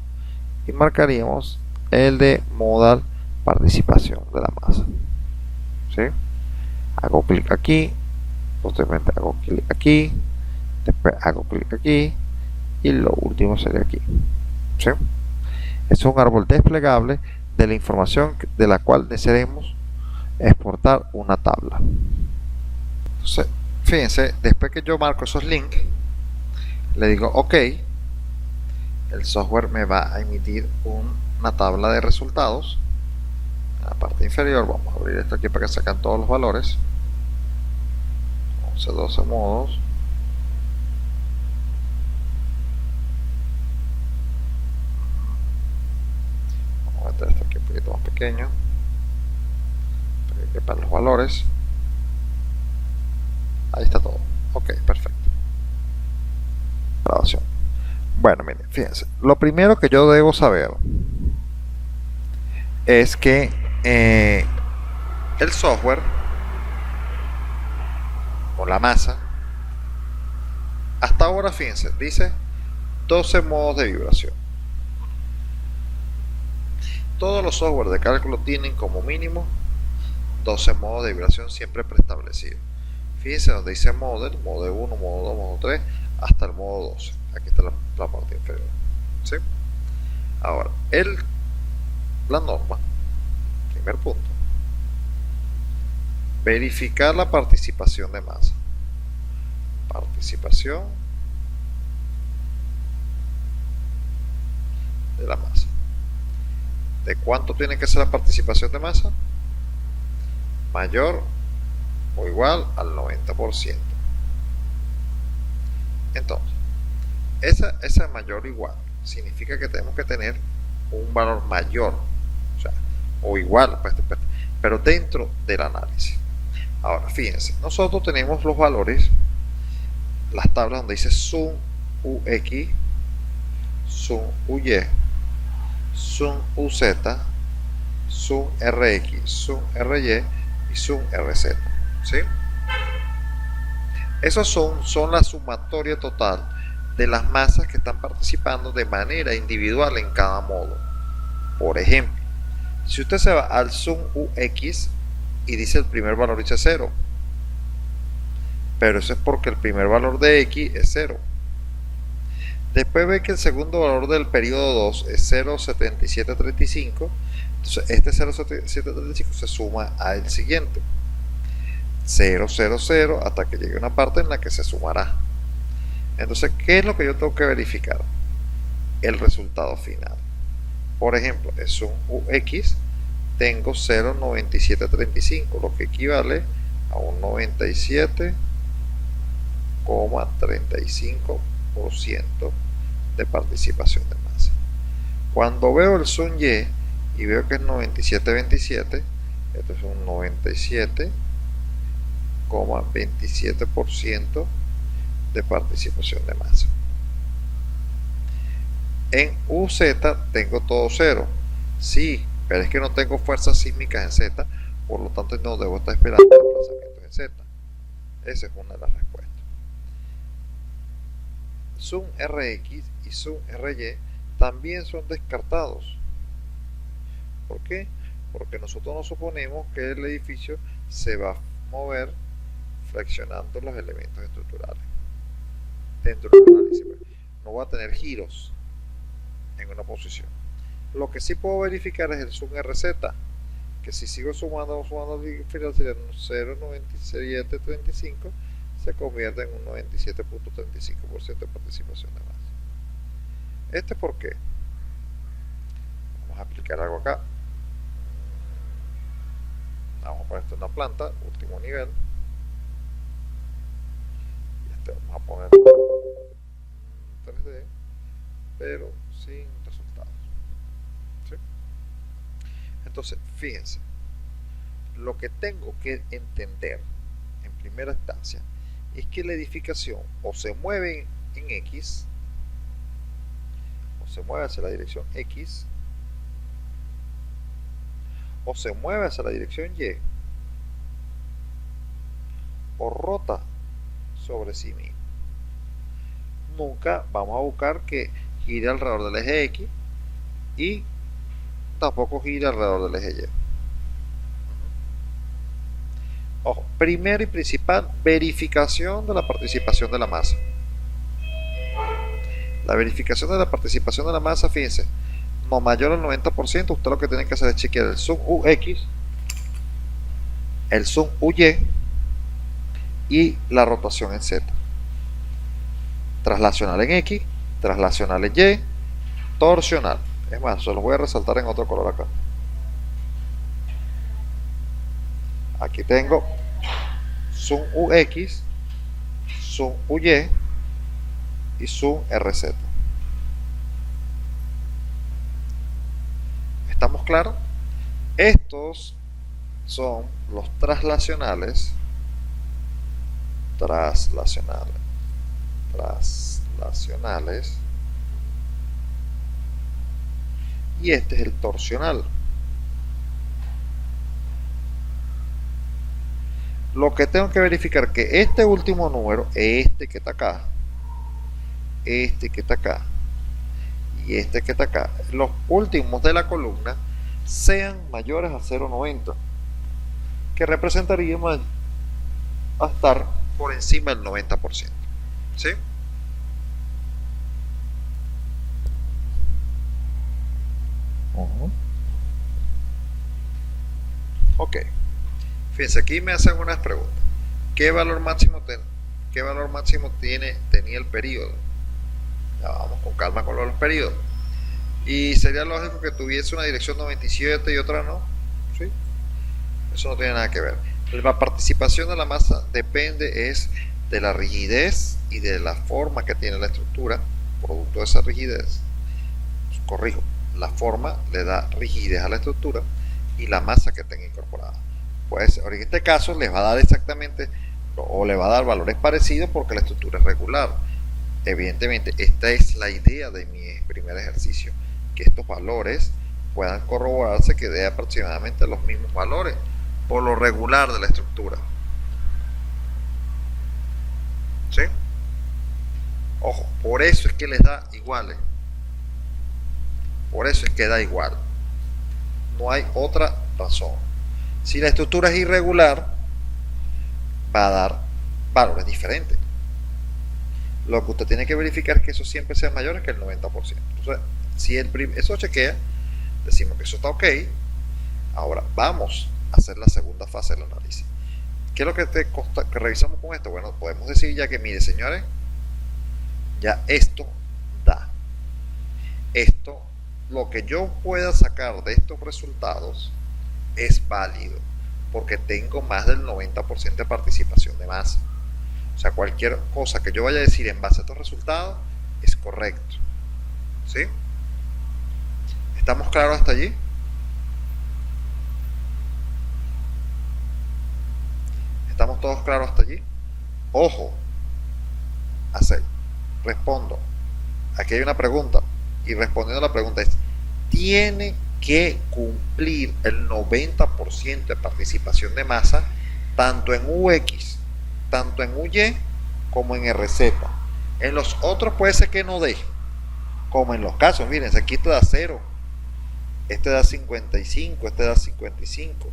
Y marcaríamos el de modal participación de la masa. ¿Sí? Hago clic aquí. Posteriormente hago clic aquí. Después hago clic aquí. Y lo último sería aquí. ¿Sí? Es un árbol desplegable de la información de la cual deseemos exportar una tabla. Entonces, fíjense, después que yo marco esos links, le digo OK, el software me va a emitir una tabla de resultados. En la parte inferior, vamos a abrir esto aquí para que sacan todos los valores. 11, 12 modos. Vamos a meter esto aquí un poquito más pequeño para que quepan los valores. Ahí está todo. Ok, perfecto. Grabación. Bueno, miren, fíjense. Lo primero que yo debo saber es que el software o la masa, hasta ahora, fíjense, dice 12 modos de vibración. Todos los software de cálculo tienen como mínimo 12 modos de vibración siempre preestablecidos. Fíjense donde dice model, modo 1, modo 2, modo 3, hasta el modo 12. Aquí está la parte inferior. ¿Sí? Ahora, la norma, primer punto, verificar la participación de masa. Participación de la masa. ¿De cuánto tiene que ser la participación de masa? Mayor o igual al 90%. Entonces, esa mayor o igual significa que tenemos que tener un valor mayor, o sea, o igual, pero dentro del análisis. Ahora, fíjense, nosotros tenemos los valores, las tablas donde dice sum UX, sum UY, sum UZ, sum RX, sum RY y sum RZ. ¿Sí? Esos son la sumatoria total de las masas que están participando de manera individual en cada modo. Por ejemplo, si usted se va al sum UX y dice el primer valor dice 0, pero eso es porque el primer valor de X es 0. Después ve que el segundo valor del periodo 2 es 0,7735, entonces este 0,7735 se suma al siguiente 0, 0, 0 hasta que llegue una parte en la que se sumará. Entonces, ¿qué es lo que yo tengo que verificar? El resultado final. Por ejemplo, en sum UX tengo 0,9735, lo que equivale a un 97,35% de participación de masa. Cuando veo el sum Y y veo que es 97,27, esto es un 97,27% de participación de masa. En UZ tengo todo 0, sí, pero es que no tengo fuerzas sísmicas en Z, por lo tanto no debo estar esperando desplazamientos en Z. Esa es una de las respuestas. Sum RX y sum RY también son descartados. ¿Por qué? Porque nosotros nos suponemos que el edificio se va a mover flexionando los elementos estructurales. Dentro del análisis, no va a tener giros en una posición. Lo que sí puedo verificar es el sum RZ, que si sigo sumando al final sería 0,9735, se convierte en un 97,35% de participación de masa. ¿Este por qué? Vamos a aplicar algo acá. Vamos a poner esto en una planta, último nivel. Y este vamos a poner 3D, pero sin resultados. ¿Sí? Entonces, fíjense, lo que tengo que entender en primera instancia es que la edificación o se mueve en X, o se mueve hacia la dirección X, o se mueve hacia la dirección Y, o rota sobre sí mismo. Nunca vamos a buscar que gire alrededor del eje X y tampoco gire alrededor del eje Y. Ojo, primero y principal, verificación de la participación de la masa. La verificación de la participación de la masa, fíjense, no mayor al 90%, usted lo que tiene que hacer es chequear el sum UX, el sum UY y la rotación en Z. Traslacional en X, traslacional en Y, torsional. Es más, se los voy a resaltar en otro color acá. Aquí tengo sum UX, sum UY y sum RZ. ¿Estamos claros? Estos son los traslacionales, y este es el torsional. Lo que tengo que verificar que este último número, este que está acá, este que está acá y este que está acá, los últimos de la columna sean mayores a 0,90, que representaría a estar por encima del 90%. ¿Sí? Ok. Fíjense, aquí me hacen unas preguntas. ¿Qué valor máximo tenía el periodo? Ya vamos con calma con los periodos. Y sería lógico que tuviese una dirección 97 y otra no. ¿Sí? Eso no tiene nada que ver. La participación de la masa depende es de la rigidez y de la forma que tiene la estructura, producto de esa rigidez. Corrijo, la forma le da rigidez a la estructura y la masa que tenga incorporada. Pues en este caso les va a dar exactamente o le va a dar valores parecidos porque la estructura es regular. Evidentemente, esta es la idea de mi primer ejercicio, que estos valores puedan corroborarse que dé aproximadamente los mismos valores por lo regular de la estructura. ¿Sí? Ojo, por eso es que les da iguales. Por eso es que da igual. No hay otra razón. Si la estructura es irregular, va a dar valores diferentes. Lo que usted tiene que verificar es que eso siempre sea mayor que el 90%. Entonces, si eso chequea, decimos que eso está ok. Ahora vamos a hacer la segunda fase del análisis. ¿Qué es lo que revisamos con esto? Bueno, podemos decir ya que, mire, señores, ya esto da. Esto, lo que yo pueda sacar de estos resultados es válido, porque tengo más del 90% de participación de masa. O sea, cualquier cosa que yo vaya a decir en base a estos resultados es correcto. ¿Sí? ¿Estamos claros hasta allí? ¿Estamos todos claros hasta allí? Ojo, respondo. Aquí hay una pregunta y respondiendo a la pregunta es: ¿tiene que cumplir el 90% de participación de masa tanto en UX, tanto en UY como en RZ? En los otros puede ser que no dé, como en los casos, miren, aquí te da 0, este da 55, este da 55,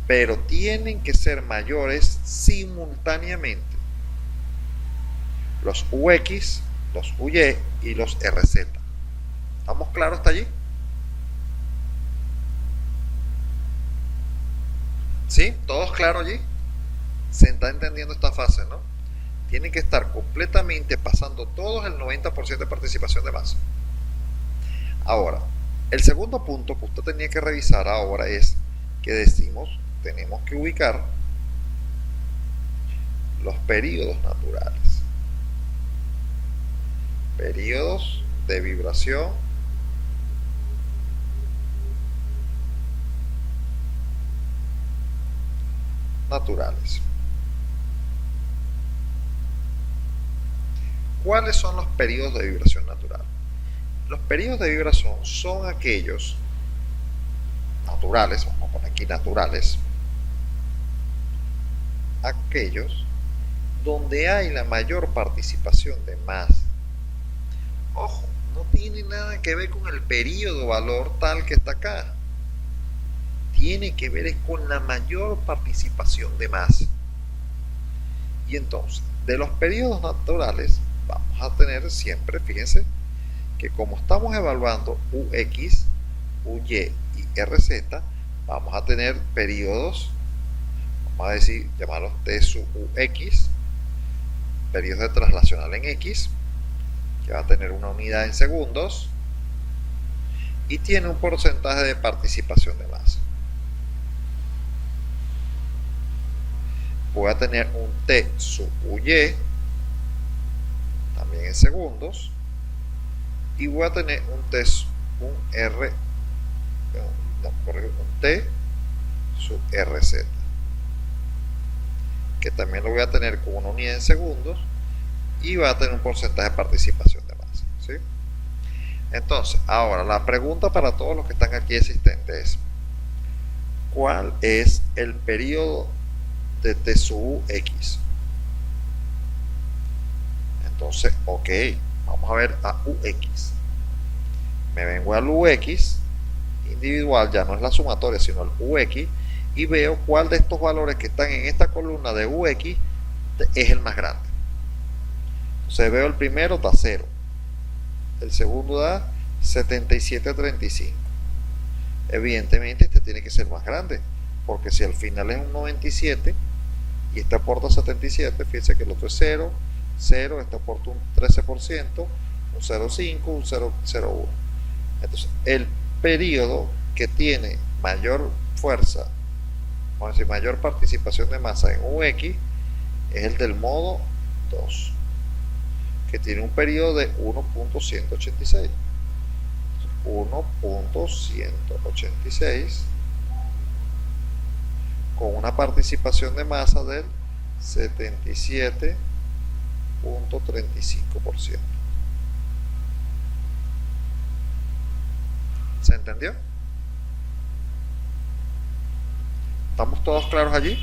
pero tienen que ser mayores simultáneamente los UX, los UY y los RZ. ¿Estamos claros hasta allí? ¿Sí? ¿Todos claros allí? Se está entendiendo esta fase, ¿no? Tienen que estar completamente pasando todos el 90% de participación de masa. Ahora, el segundo punto que usted tenía que revisar ahora es que decimos, tenemos que ubicar los períodos naturales. Períodos de vibración naturales. ¿Cuáles son los periodos de vibración natural? Los periodos de vibración son aquellos naturales, vamos a poner aquí naturales, aquellos donde hay la mayor participación de masa. Ojo, no tiene nada que ver con el periodo valor tal que está acá. Tiene que ver con la mayor participación de masa. Y entonces, de los periodos naturales, vamos a tener siempre, fíjense, que como estamos evaluando UX, UY y RZ, vamos a tener periodos, vamos a decir, llamarlos T sub UX, periodos de traslacional en X, que va a tener una unidad en segundos, y tiene un porcentaje de participación de masa. Voy a tener un T sub UY, también en segundos, y voy a tener un T sub RZ, que también lo voy a tener con una unidad en segundos y va a tener un porcentaje de participación de masa. ¿Sí? Entonces, ahora la pregunta para todos los que están aquí existentes es: ¿cuál es el periodo de T sub X? Entonces, ok, vamos a ver a UX. Me vengo al UX individual, ya no es la sumatoria, sino el UX, y veo cuál de estos valores que están en esta columna de UX es el más grande. Entonces veo el primero da 0, el segundo da 77.35. Evidentemente este tiene que ser más grande, porque si al final es un 97 y este aporta 77, fíjense que el otro es 0, 0, este aporta un 13%, un 0.5, un 0.01. Entonces, el periodo que tiene mayor fuerza, vamos a decir, mayor participación de masa en UX, es el del modo 2, que tiene un periodo de 1.186. 1.186 con una participación de masa del 77.35%. ¿Se entendió? ¿Estamos todos claros allí?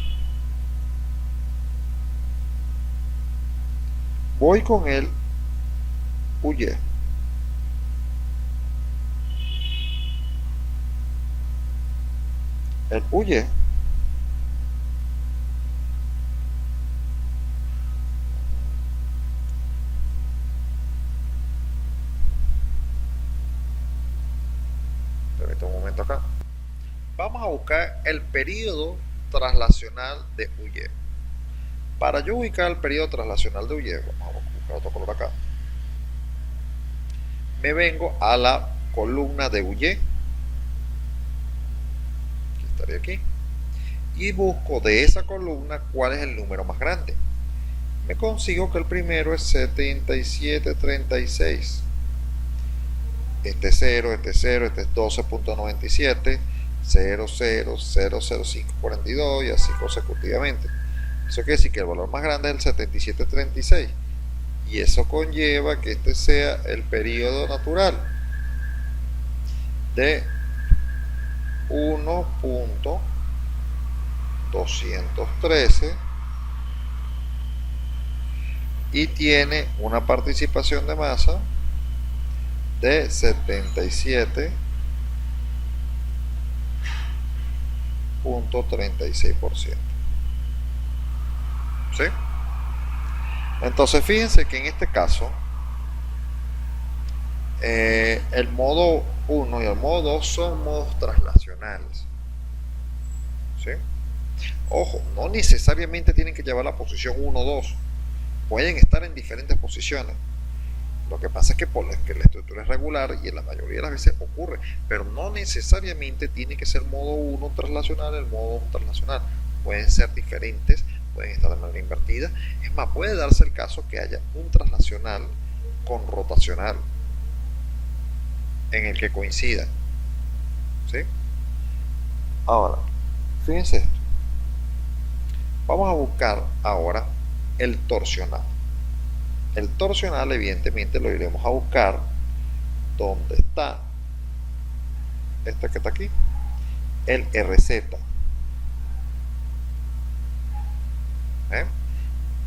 Voy con el UY. El UY permítame un momento acá. Vamos a buscar el periodo traslacional de UY. Para yo ubicar el periodo traslacional de UY, vamos a buscar otro color acá. Me vengo a la columna de UY, que estaría aquí, y busco de esa columna cuál es el número más grande. Me consigo que el primero es 7736. Este es 0, este es 0, este es 12.97, 0, 0, 0, 0, 5, 42 y así consecutivamente. Eso quiere decir que el valor más grande es el 7736 y eso conlleva que este sea el periodo natural de 1.213 y tiene una participación de masa de 77.36%. ¿Sí? Entonces fíjense que en este caso el modo 1 y el modo 2 son modos traslacionales. ¿Sí? Ojo, no necesariamente tienen que llevar la posición 1 o 2, pueden estar en diferentes posiciones. Lo que pasa es que por que la estructura es regular y en la mayoría de las veces ocurre, pero no necesariamente tiene que ser modo 1 traslacional, el modo 2 traslacional. Pueden ser diferentes, pueden estar de manera invertida. Es más, puede darse el caso que haya un traslacional con rotacional en el que coincidan. ¿Sí? Ahora, fíjense esto. Vamos a buscar ahora el torsional. El torsional evidentemente lo iremos a buscar donde está este que está aquí, el RZ.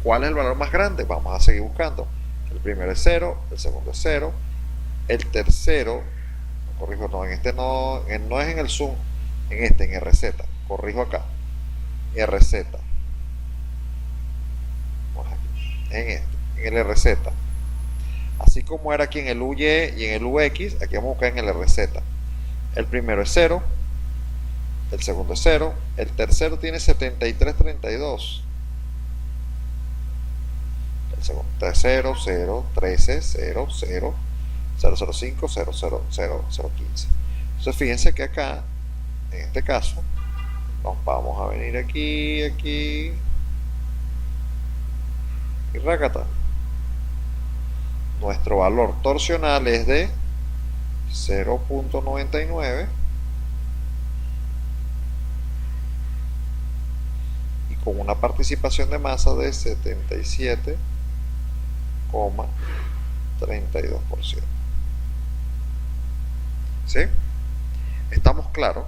¿Cuál es el valor más grande? Vamos a seguir buscando. El primero es 0, el segundo es 0, el tercero, corrijo, no, en este no es en el zoom, en RZ, corrijo acá, RZ, en el RZ, así como era aquí en el UY y en el UX, aquí vamos a buscar en el RZ. El primero es 0, el segundo es 0, el tercero tiene 7332, el segundo es 0, 0, 13, 0, 0, 005, 0, 0, 0, 0, 15. Entonces fíjense que acá, en este caso, nos vamos a venir aquí y rácata. Nuestro valor torsional es de 0.99 y con una participación de masa de 77,32%. ¿Sí? Estamos claros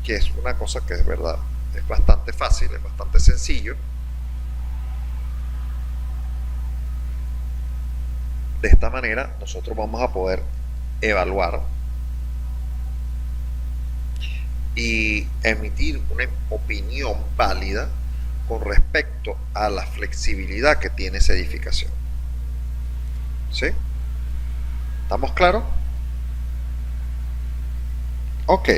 que es una cosa que es verdad, es bastante fácil, es bastante sencillo. De esta manera nosotros vamos a poder evaluar y emitir una opinión válida con respecto a la flexibilidad que tiene esa edificación. ¿Sí? ¿Estamos claros? Ok.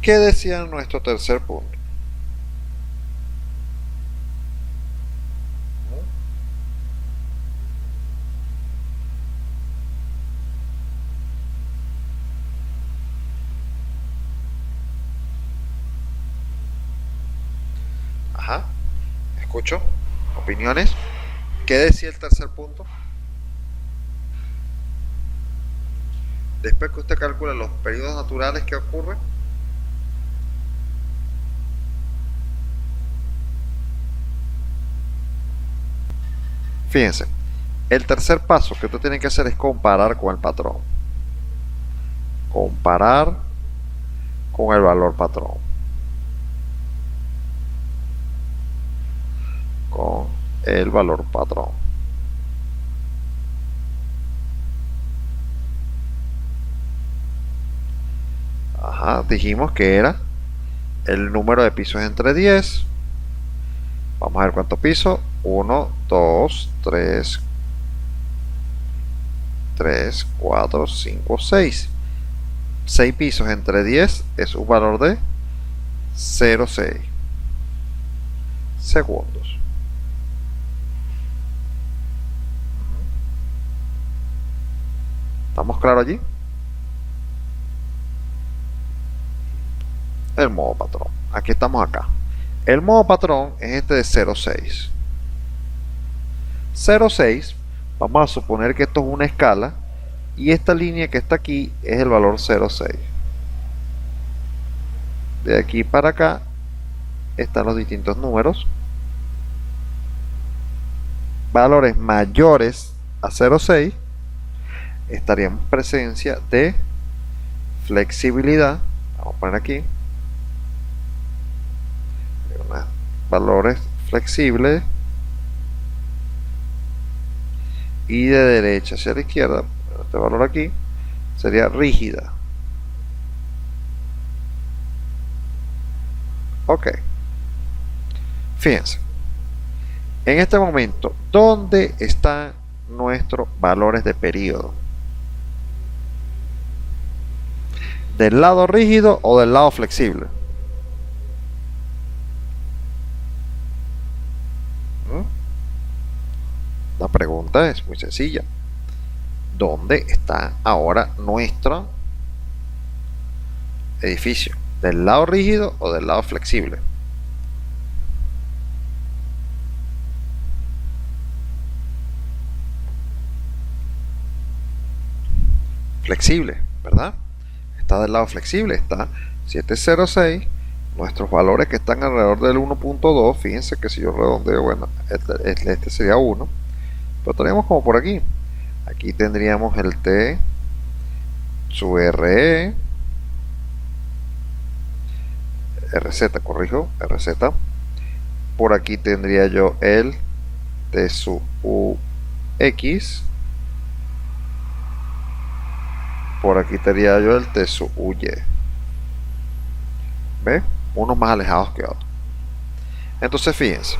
¿Qué decía nuestro tercer punto? Ajá, escucho. Opiniones. ¿Qué decía el tercer punto? Después que usted calcula los periodos naturales que ocurren, fíjense, el tercer paso que usted tiene que hacer es comparar con el patrón. Comparar con el valor patrón. Con el valor patrón. Ajá, dijimos que era el número de pisos entre 10. Vamos a ver cuántos pisos. 1, 2, 3, 4, 5, 6. 6 pisos entre 10 es un valor de 0,6 segundos. ¿Estamos claros allí? El modo patrón. Aquí estamos acá. El modo patrón es este de 0,6. 0,6, vamos a suponer que esto es una escala y esta línea que está aquí es el valor 0,6. De aquí para acá están los distintos números. Valores mayores a 0,6 estaríamos en presencia de flexibilidad. Vamos a poner aquí valores flexibles, y de derecha hacia la izquierda, este valor aquí sería rígida. Ok, fíjense, en este momento, ¿dónde están nuestros valores de periodo? ¿Del lado rígido o del lado flexible? La pregunta es muy sencilla. ¿Dónde está ahora nuestro edificio? ¿Del lado rígido o del lado flexible? Flexible, ¿verdad? Está del lado flexible, está 706. Nuestros valores que están alrededor del 1.2, fíjense que si yo redondeo, bueno, este sería 1. Pero tenemos como por aquí. Aquí tendríamos el T, su RE, RZ, corrijo, RZ. Por aquí tendría yo el T sub UX. Por aquí tendría yo el T sub UY. ¿Ve? Unos más alejados que otros. Entonces fíjense.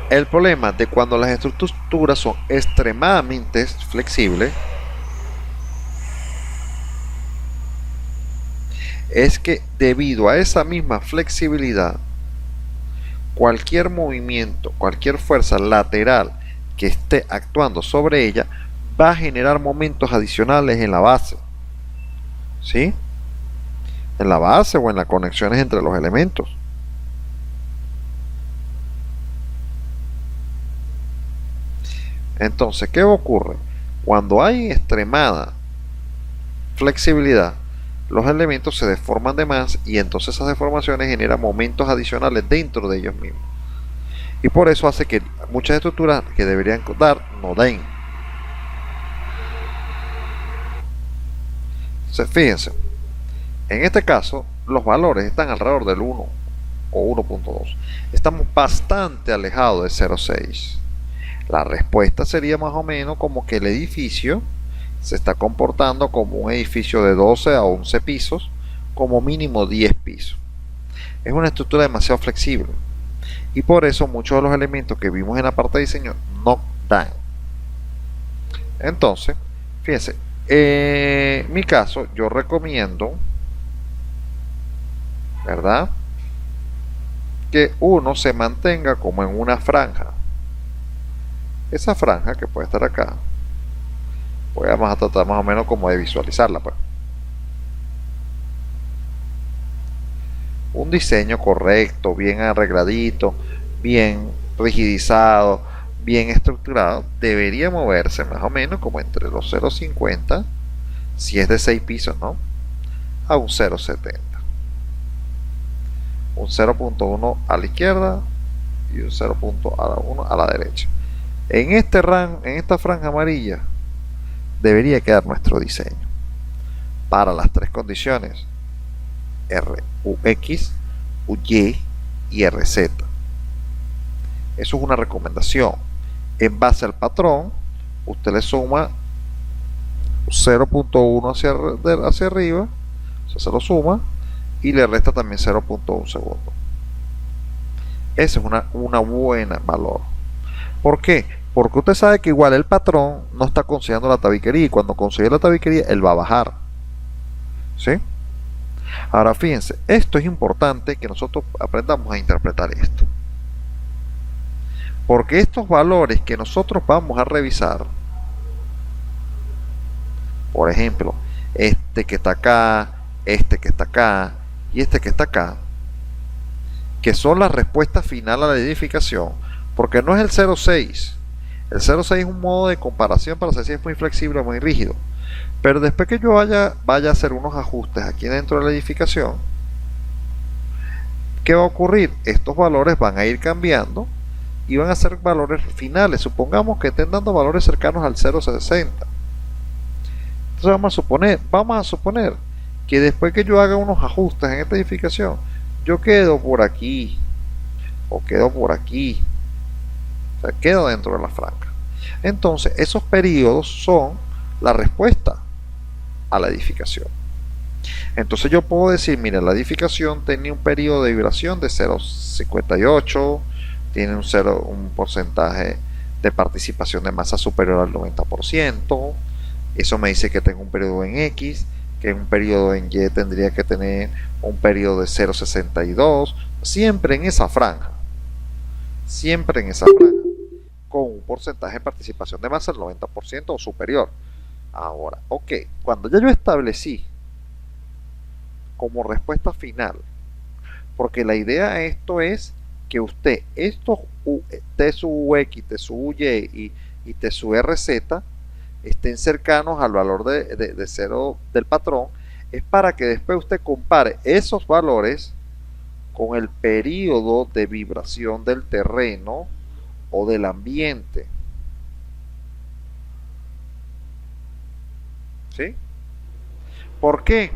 El problema de cuando las estructuras son extremadamente flexibles es que debido a esa misma flexibilidad, cualquier movimiento, cualquier fuerza lateral que esté actuando sobre ella va a generar momentos adicionales en la base. ¿Sí? En la base o en las conexiones entre los elementos. Entonces, ¿qué ocurre? Cuando hay extremada flexibilidad, los elementos se deforman de más y entonces esas deformaciones generan momentos adicionales dentro de ellos mismos. Y por eso hace que muchas estructuras que deberían dar, no den. Entonces, fíjense, en este caso, los valores están alrededor del 1 o 1.2. Estamos bastante alejados de 0.6. La respuesta sería más o menos como que el edificio se está comportando como un edificio de 12 a 11 pisos, como mínimo 10 pisos. Es una estructura demasiado flexible y por eso muchos de los elementos que vimos en la parte de diseño no dan. Entonces, fíjense, en mi caso yo recomiendo, ¿verdad?, que uno se mantenga como en una franja. Esa franja que puede estar acá, vamos a tratar más o menos como de visualizarla, pues. Un diseño correcto, bien arregladito, bien rigidizado, bien estructurado, debería moverse más o menos como entre los 0,50, si es de 6 pisos, ¿no? A un 0,70. Un 0,1 a la izquierda y un 0,1 a la derecha. En esta franja amarilla debería quedar nuestro diseño para las tres condiciones RUX, UY y RZ. Eso es una recomendación. En base al patrón, usted le suma 0,1 hacia arriba, o sea, se lo suma y le resta también 0,1 segundo. Ese es una buena valor. ¿Por qué? Porque usted sabe que igual el patrón no está consiguiendo la tabiquería y cuando consigue la tabiquería él va a bajar. ¿Sí? Ahora fíjense, esto es importante que nosotros aprendamos a interpretar esto. Porque estos valores que nosotros vamos a revisar, por ejemplo, este que está acá, este que está acá y este que está acá, que son las respuestas final a la edificación, porque no es el 0,6. El 0,6 es un modo de comparación para saber si es muy flexible o muy rígido. Pero después que yo vaya a hacer unos ajustes aquí dentro de la edificación, ¿qué va a ocurrir? Estos valores van a ir cambiando y van a ser valores finales. Supongamos que estén dando valores cercanos al 0,60. Entonces vamos a suponer que después que yo haga unos ajustes en esta edificación, yo quedo por aquí o quedo por aquí, o sea, quedo dentro de la franja. Entonces esos periodos son la respuesta a la edificación. Entonces yo puedo decir, mira, la edificación tenía un periodo de vibración de 0,58, tiene un porcentaje de participación de masa superior al 90%, eso me dice que tengo un periodo en X, que un periodo en Y tendría que tener un periodo de 0,62, siempre en esa franja, con un porcentaje de participación de masa del 90% o superior. Ahora, ok, cuando ya yo establecí como respuesta final, porque la idea de esto es que usted estos T sub UX, T sub UY y T sub RZ estén cercanos al valor de 0 del patrón, es para que después usted compare esos valores con el periodo de vibración del terreno o del ambiente. ¿Sí? ¿Por qué?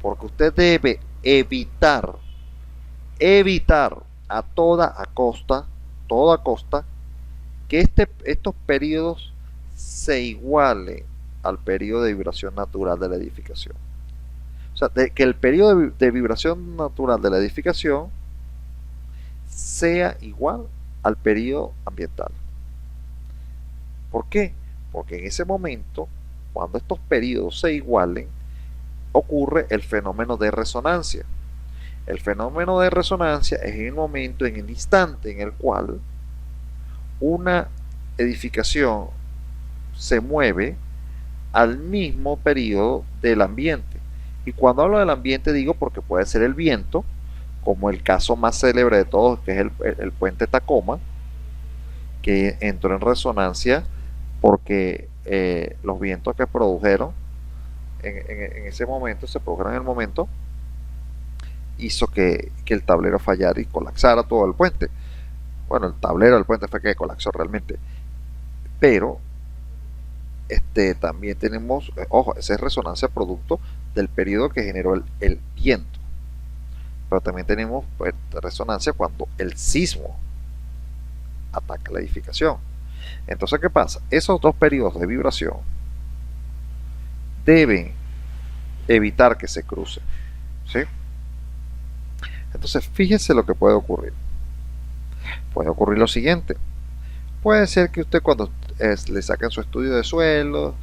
Porque usted debe evitar a toda costa, que estos periodos se igualen al periodo de vibración natural de la edificación. O sea, que el periodo de vibración natural de la edificación sea igual al periodo ambiental. ¿Por qué? Porque en ese momento, cuando estos periodos se igualen, ocurre el fenómeno de resonancia. El fenómeno de resonancia es el momento, en el instante en el cual una edificación se mueve al mismo periodo del ambiente. Y cuando hablo del ambiente digo porque puede ser el viento, como el caso más célebre de todos, que es el puente Tacoma, que entró en resonancia porque los vientos que produjeron en ese momento, se produjeron en el momento, hizo que el tablero fallara y colapsara todo el puente. Bueno, el tablero del puente fue que colapsó realmente. Pero también tenemos, ojo, esa es resonancia producto del periodo que generó el viento. Pero también tenemos pues, resonancia cuando el sismo ataca la edificación. Entonces, ¿qué pasa? Esos dos periodos de vibración deben evitar que se crucen. ¿Sí? Entonces, fíjense lo que puede ocurrir. Puede ocurrir lo siguiente. Puede ser que usted cuando le saquen su estudio de suelo,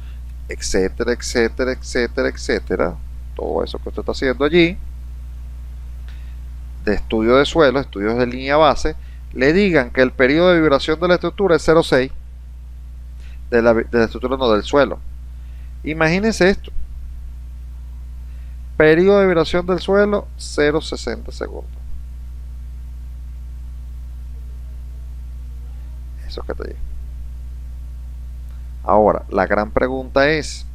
etcétera, etcétera, etcétera, etcétera, todo eso que usted está haciendo allí, de estudio de suelo, estudios de línea base, le digan que el periodo de vibración de la estructura es 0,6, de la estructura no, del suelo. Imagínense esto. Periodo de vibración del suelo, 0,60 segundos. Eso que te digo. Ahora, la gran pregunta es,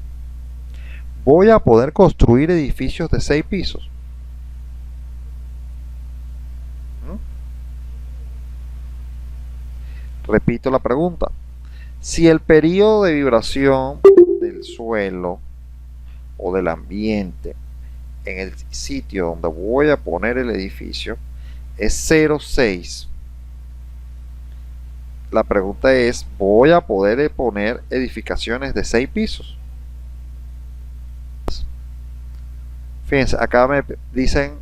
¿voy a poder construir edificios de 6 pisos? Repito la pregunta. Si el periodo de vibración del suelo o del ambiente en el sitio donde voy a poner el edificio es 0,6, la pregunta es, ¿voy a poder poner edificaciones de 6 pisos? Fíjense, acá me dicen,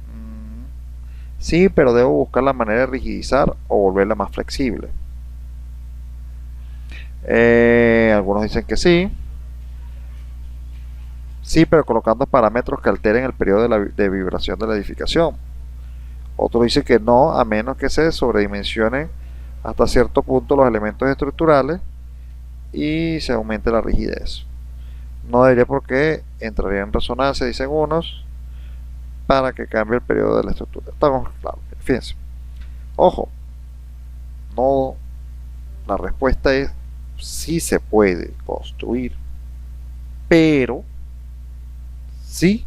sí, pero debo buscar la manera de rigidizar o volverla más flexible. Algunos dicen que sí. Sí, pero colocando parámetros que alteren el periodo de vibración de la edificación. Otros dicen que no, a menos que se sobredimensionen hasta cierto punto los elementos estructurales y se aumente la rigidez. No debería porque entraría en resonancia, dicen unos, para que cambie el periodo de la estructura. Estamos claros. Fíjense. Ojo, no, la respuesta es sí se puede construir, pero sí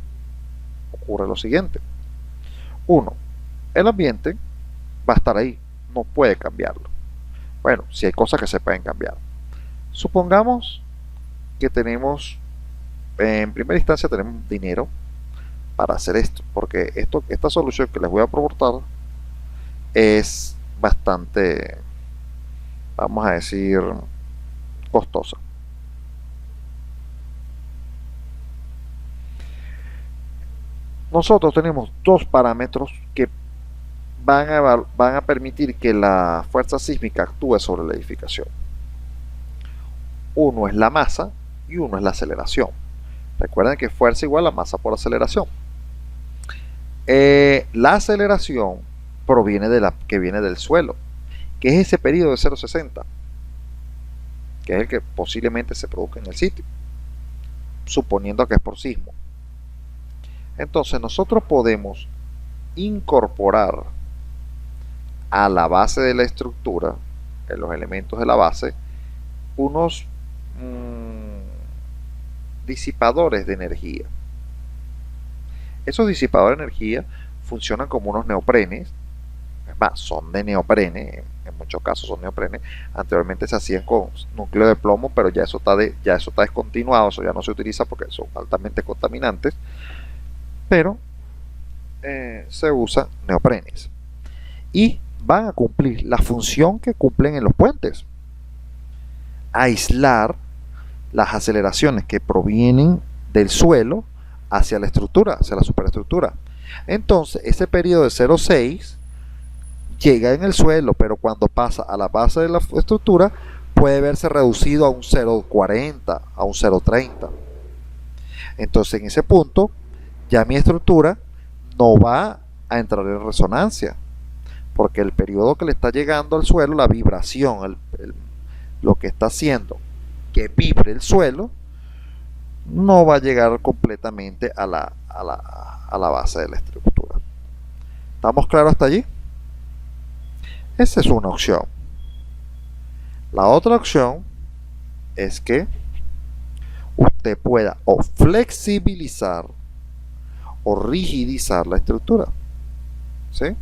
ocurre lo siguiente. Uno, el ambiente va a estar ahí, no puede cambiarlo. Bueno, si hay cosas que se pueden cambiar. Supongamos que tenemos, en primera instancia tenemos dinero para hacer esto, porque esta solución que les voy a aportar es bastante, vamos a decir, costosa. Nosotros tenemos dos parámetros que van a permitir que la fuerza sísmica actúe sobre la edificación. Uno es la masa y uno es la aceleración. Recuerden que fuerza igual a masa por aceleración. La aceleración proviene que viene del suelo, que es ese periodo de 0,60, que es el que posiblemente se produzca en el sitio, suponiendo que es por sismo. Entonces nosotros podemos incorporar a la base de la estructura, en los elementos de la base, unos disipadores de energía. Esos disipadores de energía funcionan como unos neoprenes, es más, son de neoprene, en muchos casos son neoprene. Anteriormente se hacían con núcleo de plomo, pero ya eso está descontinuado, eso ya no se utiliza porque son altamente contaminantes, pero se usa neoprenes y van a cumplir la función que cumplen en los puentes: aislar las aceleraciones que provienen del suelo hacia la estructura, hacia la superestructura. Entonces ese periodo de 0,6 llega en el suelo, pero cuando pasa a la base de la estructura puede verse reducido a un 0,40, a un 0,30. Entonces en ese punto ya mi estructura no va a entrar en resonancia, porque el periodo que le está llegando al suelo, la vibración, lo que está haciendo que vibre el suelo, no va a llegar completamente a la base de la estructura. ¿Estamos claros hasta allí? Esa es una opción. La otra opción es que usted pueda o flexibilizar o rigidizar la estructura, ¿sí?,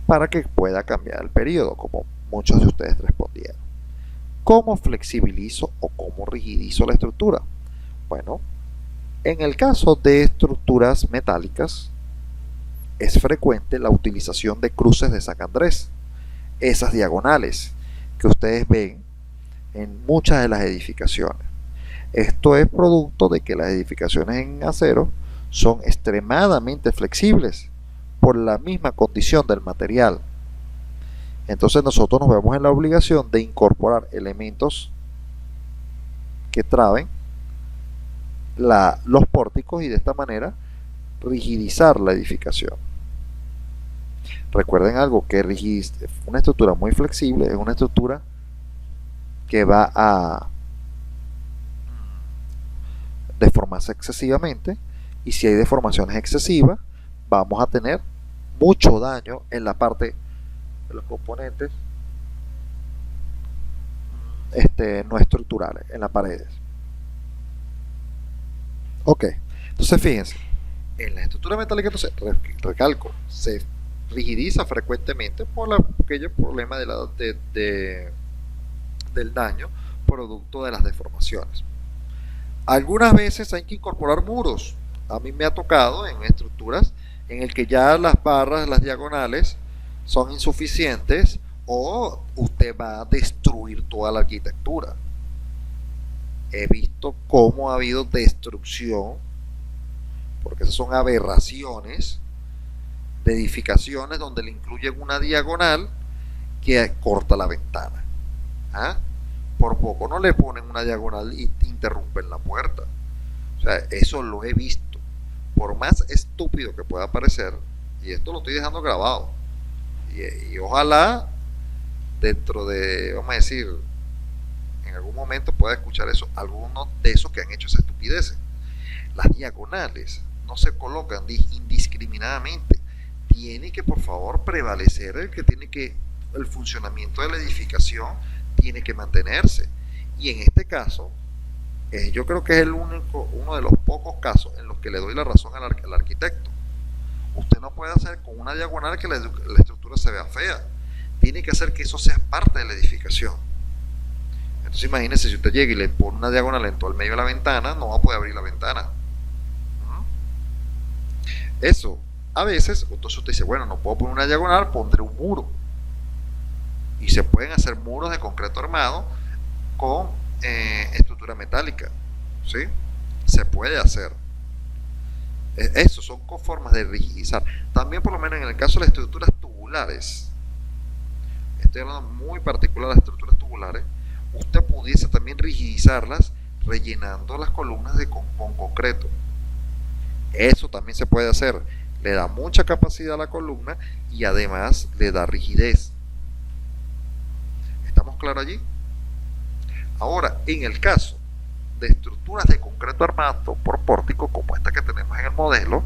para que pueda cambiar el periodo, como muchos de ustedes respondieron. ¿Cómo flexibilizo o cómo rigidizo la estructura? Bueno, en el caso de estructuras metálicas es frecuente la utilización de cruces de San Andrés, esas diagonales que ustedes ven en muchas de las edificaciones. Esto es producto de que las edificaciones en acero son extremadamente flexibles por la misma condición del material. Entonces nosotros nos vemos en la obligación de incorporar elementos que traben los pórticos y de esta manera rigidizar la edificación. Recuerden algo, que una estructura muy flexible es una estructura que va a deformarse excesivamente Y si hay deformaciones excesivas, vamos a tener mucho daño en la parte de los componentes no estructurales, en las paredes. Ok, entonces fíjense, en la estructura metálica, entonces, recalco, se rigidiza frecuentemente por aquel problema del daño producto de las deformaciones. Algunas veces hay que incorporar muros. A mí me ha tocado en estructuras en el que ya las barras, las diagonales son insuficientes o usted va a destruir toda la arquitectura. He visto cómo ha habido destrucción, porque esas son aberraciones de edificaciones donde le incluyen una diagonal que corta la ventana. ¿Ah? Por poco no le ponen una diagonal y interrumpen la puerta. O sea, eso lo he visto. Por más estúpido que pueda parecer, y esto lo estoy dejando grabado, y ojalá dentro de, vamos a decir, en algún momento pueda escuchar eso, algunos de esos que han hecho esa estupidez. Las diagonales no se colocan indiscriminadamente. Tiene que, por favor, prevalecer el funcionamiento de la edificación tiene que mantenerse. Y en este caso, yo creo que es uno de los pocos casos en los que le doy la razón al arquitecto. Usted no puede hacer con una diagonal que la estructura se vea fea. Tiene que hacer que eso sea parte de la edificación. Entonces imagínese, si usted llega y le pone una diagonal en todo el medio de la ventana, no va a poder abrir la ventana. Eso, a veces, entonces usted dice, bueno, no puedo poner una diagonal, pondré un muro. Y se pueden hacer muros de concreto armado con estructura metálica, ¿sí? Se puede hacer. Eso son formas de rigidizar. También, por lo menos en el caso de las estructuras tubulares, estoy hablando muy particular de las estructuras tubulares, usted pudiese también rigidizarlas rellenando las columnas con concreto. Eso también se puede hacer. Le da mucha capacidad a la columna y además le da rigidez. ¿Estamos claros allí? Ahora, en el caso de estructuras de concreto armado por pórtico, como esta que tenemos en el modelo,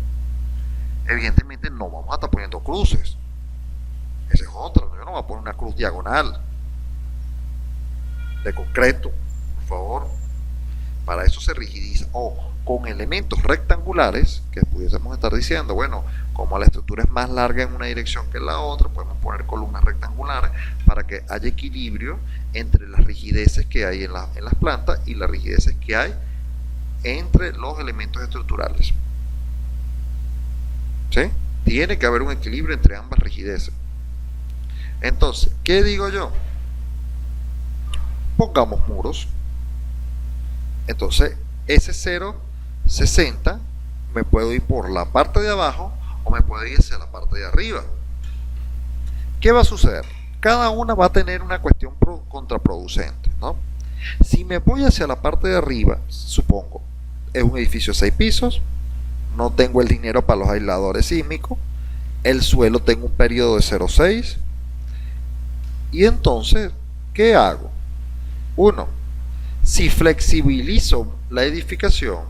evidentemente no vamos a estar poniendo cruces. Esa es otra. Yo no voy a poner una cruz diagonal de concreto, por favor. Para eso se rigidiza. O con elementos rectangulares, que pudiésemos estar diciendo, bueno, como la estructura es más larga en una dirección que en la otra, podemos poner columnas rectangulares para que haya equilibrio entre las rigideces que hay en las plantas y las rigideces que hay entre los elementos estructurales. ¿Sí? Tiene que haber un equilibrio entre ambas rigideces. Entonces, ¿qué digo yo? Pongamos muros. Entonces, ese 0,60 me puedo ir por la parte de abajo o me puedo ir hacia la parte de arriba. ¿Qué va a suceder? Cada una va a tener una cuestión contraproducente, ¿no? Si me voy hacia la parte de arriba, supongo, es un edificio de 6 pisos, no tengo el dinero para los aisladores sísmicos, el suelo tengo un periodo de 0,6, y entonces, ¿qué hago? Uno, si flexibilizo la edificación,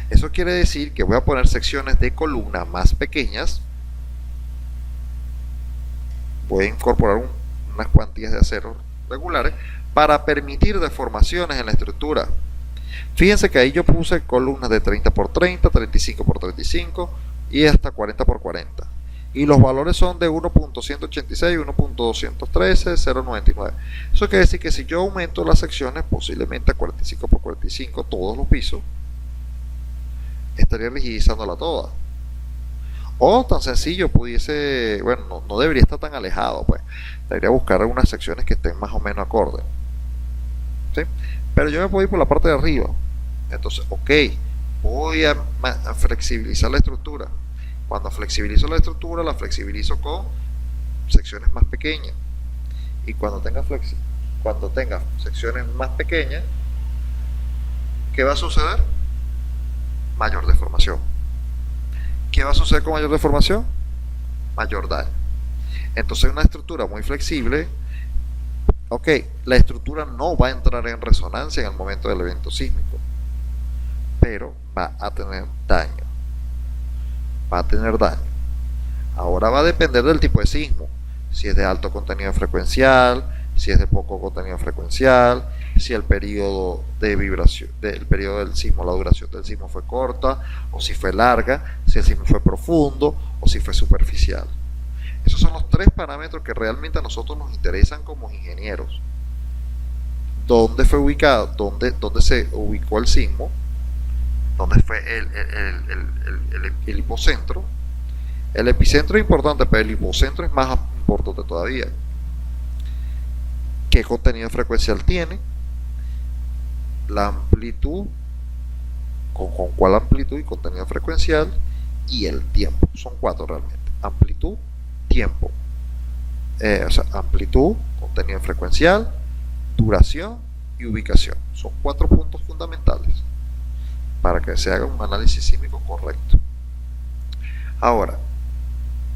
eso quiere decir que voy a poner secciones de columna más pequeñas, voy a incorporar unas cuantías de acero regulares para permitir deformaciones en la estructura. Fíjense que ahí yo puse columnas de 30 por 30, 35 por 35 y hasta 40 por 40. Y los valores son de 1.186, 1.213, 0.99. Eso quiere decir que si yo aumento las secciones posiblemente a 45 por 45, todos los pisos, estaría rigidizándola toda. O tan sencillo pudiese, bueno, no debería estar tan alejado, pues. Debería buscar algunas secciones que estén más o menos acorde. ¿Sí? Pero yo me puedo ir por la parte de arriba. Entonces, ok, voy a flexibilizar la estructura. Cuando flexibilizo la estructura, la flexibilizo con secciones más pequeñas. Y cuando tenga secciones más pequeñas, ¿qué va a suceder? Mayor deformación. ¿Qué va a suceder con mayor deformación? Mayor daño. Entonces una estructura muy flexible, ok, la estructura no va a entrar en resonancia en el momento del evento sísmico. pero va a tener daño. Va a tener daño. Ahora va a depender del tipo de sismo. Si es de alto contenido frecuencial, si es de poco contenido frecuencial, si el periodo de vibración, del periodo del sismo, la duración del sismo fue corta o si fue larga, si el sismo fue profundo o si fue superficial. Esos son los tres parámetros que realmente a nosotros nos interesan como ingenieros. ¿Dónde fue ubicado? ¿Dónde se ubicó el sismo? ¿Dónde fue el hipocentro? El epicentro es importante, pero el hipocentro es más importante todavía. ¿Qué contenido frecuencial tiene? La amplitud, con cuál amplitud y contenido frecuencial, y el tiempo. Son cuatro realmente. Amplitud, tiempo. O sea, amplitud, contenido frecuencial, duración y ubicación. Son cuatro puntos fundamentales para que se haga un análisis sísmico correcto. Ahora,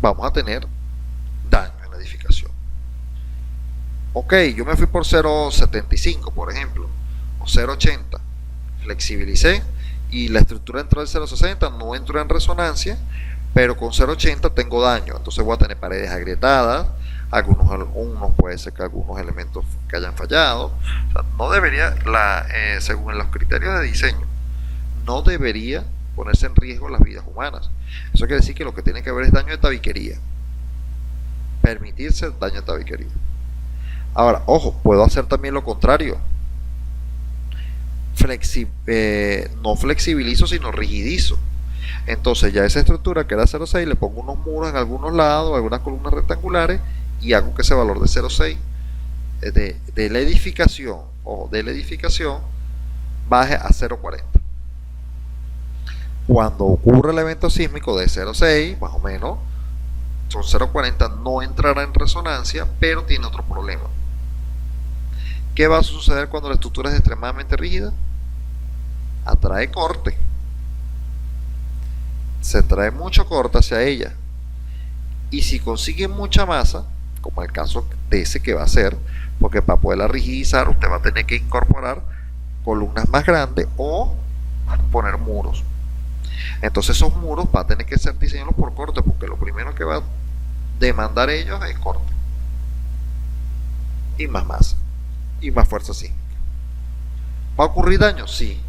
vamos a tener daño en la edificación. Ok, yo me fui por 0.75, por ejemplo, o 0.80. Flexibilicé y la estructura entró del 0.60, no entró en resonancia, pero con 0.80 tengo daño. Entonces voy a tener paredes agrietadas, unos puede ser que algunos elementos que hayan fallado. O sea, no debería, según los criterios de diseño, no debería ponerse en riesgo las vidas humanas. Eso quiere decir que lo que tiene que haber es daño de tabiquería. Permitirse daño de tabiquería. Ahora, ojo, puedo hacer también lo contrario. No flexibilizo, sino rigidizo. Entonces ya esa estructura que era 0.6 le pongo unos muros en algunos lados, algunas columnas rectangulares y hago que ese valor de 0.6 de la edificación baje a 0.40. Cuando ocurre el evento sísmico de 0.6, más o menos, son 0.40, no entrará en resonancia, pero tiene otro problema. ¿Qué va a suceder cuando la estructura es extremadamente rígida? Atrae corte. Se trae mucho corte hacia ella. Y si consigue mucha masa, como el caso de ese que va a ser, porque para poderla rigidizar usted va a tener que incorporar columnas más grandes o poner muros. Entonces esos muros va a tener que ser diseñados por corte, porque lo primero que va a demandar ellos es corte. Y más masa. Y más fuerza sísmica. ¿Va a ocurrir daño? Sí.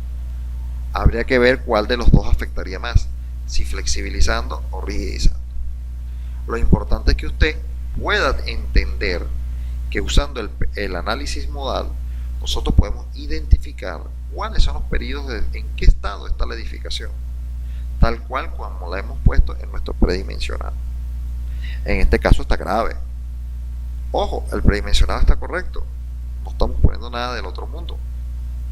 Habría que ver cuál de los dos afectaría más, si flexibilizando o rigidizando. Lo importante es que usted pueda entender que usando el análisis modal, nosotros podemos identificar cuáles son los periodos, en qué estado está la edificación, tal cual como la hemos puesto en nuestro predimensional. En este caso está grave. Ojo, el predimensionado está correcto. No estamos poniendo nada del otro mundo.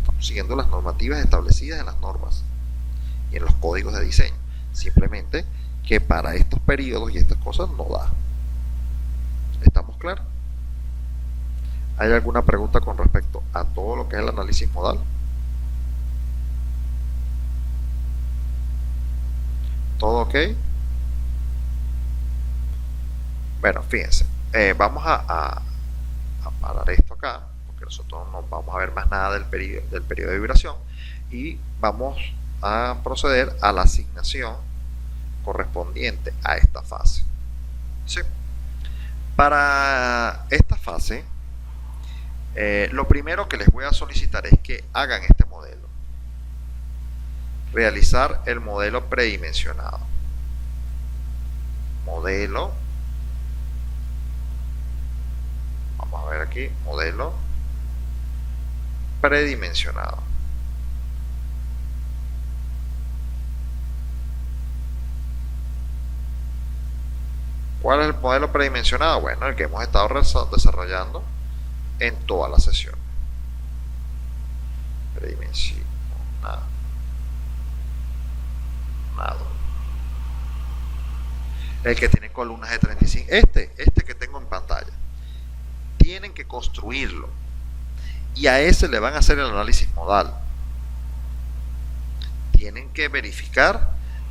Estamos siguiendo las normativas establecidas en las normas y en los códigos de diseño. Simplemente que para estos periodos y estas cosas no da. ¿Estamos claros? ¿Hay alguna pregunta con respecto a todo lo que es el análisis modal? ¿Todo ok? Bueno, fíjense. Vamos a parar esto acá, porque nosotros no vamos a ver más nada del periodo de vibración, y vamos a proceder a la asignación correspondiente a esta fase. ¿Sí? Para esta fase, lo primero que les voy a solicitar es que hagan este modelo. Realizar el modelo predimensionado. Modelo. Vamos a ver aquí, modelo predimensionado. ¿Cuál es el modelo predimensionado? Bueno, el que hemos estado desarrollando en toda la sesión. Predimensionado. El que tiene columnas de 35. Este que tengo en pantalla. Tienen que construirlo. Y a ese le van a hacer el análisis modal. Tienen que verificar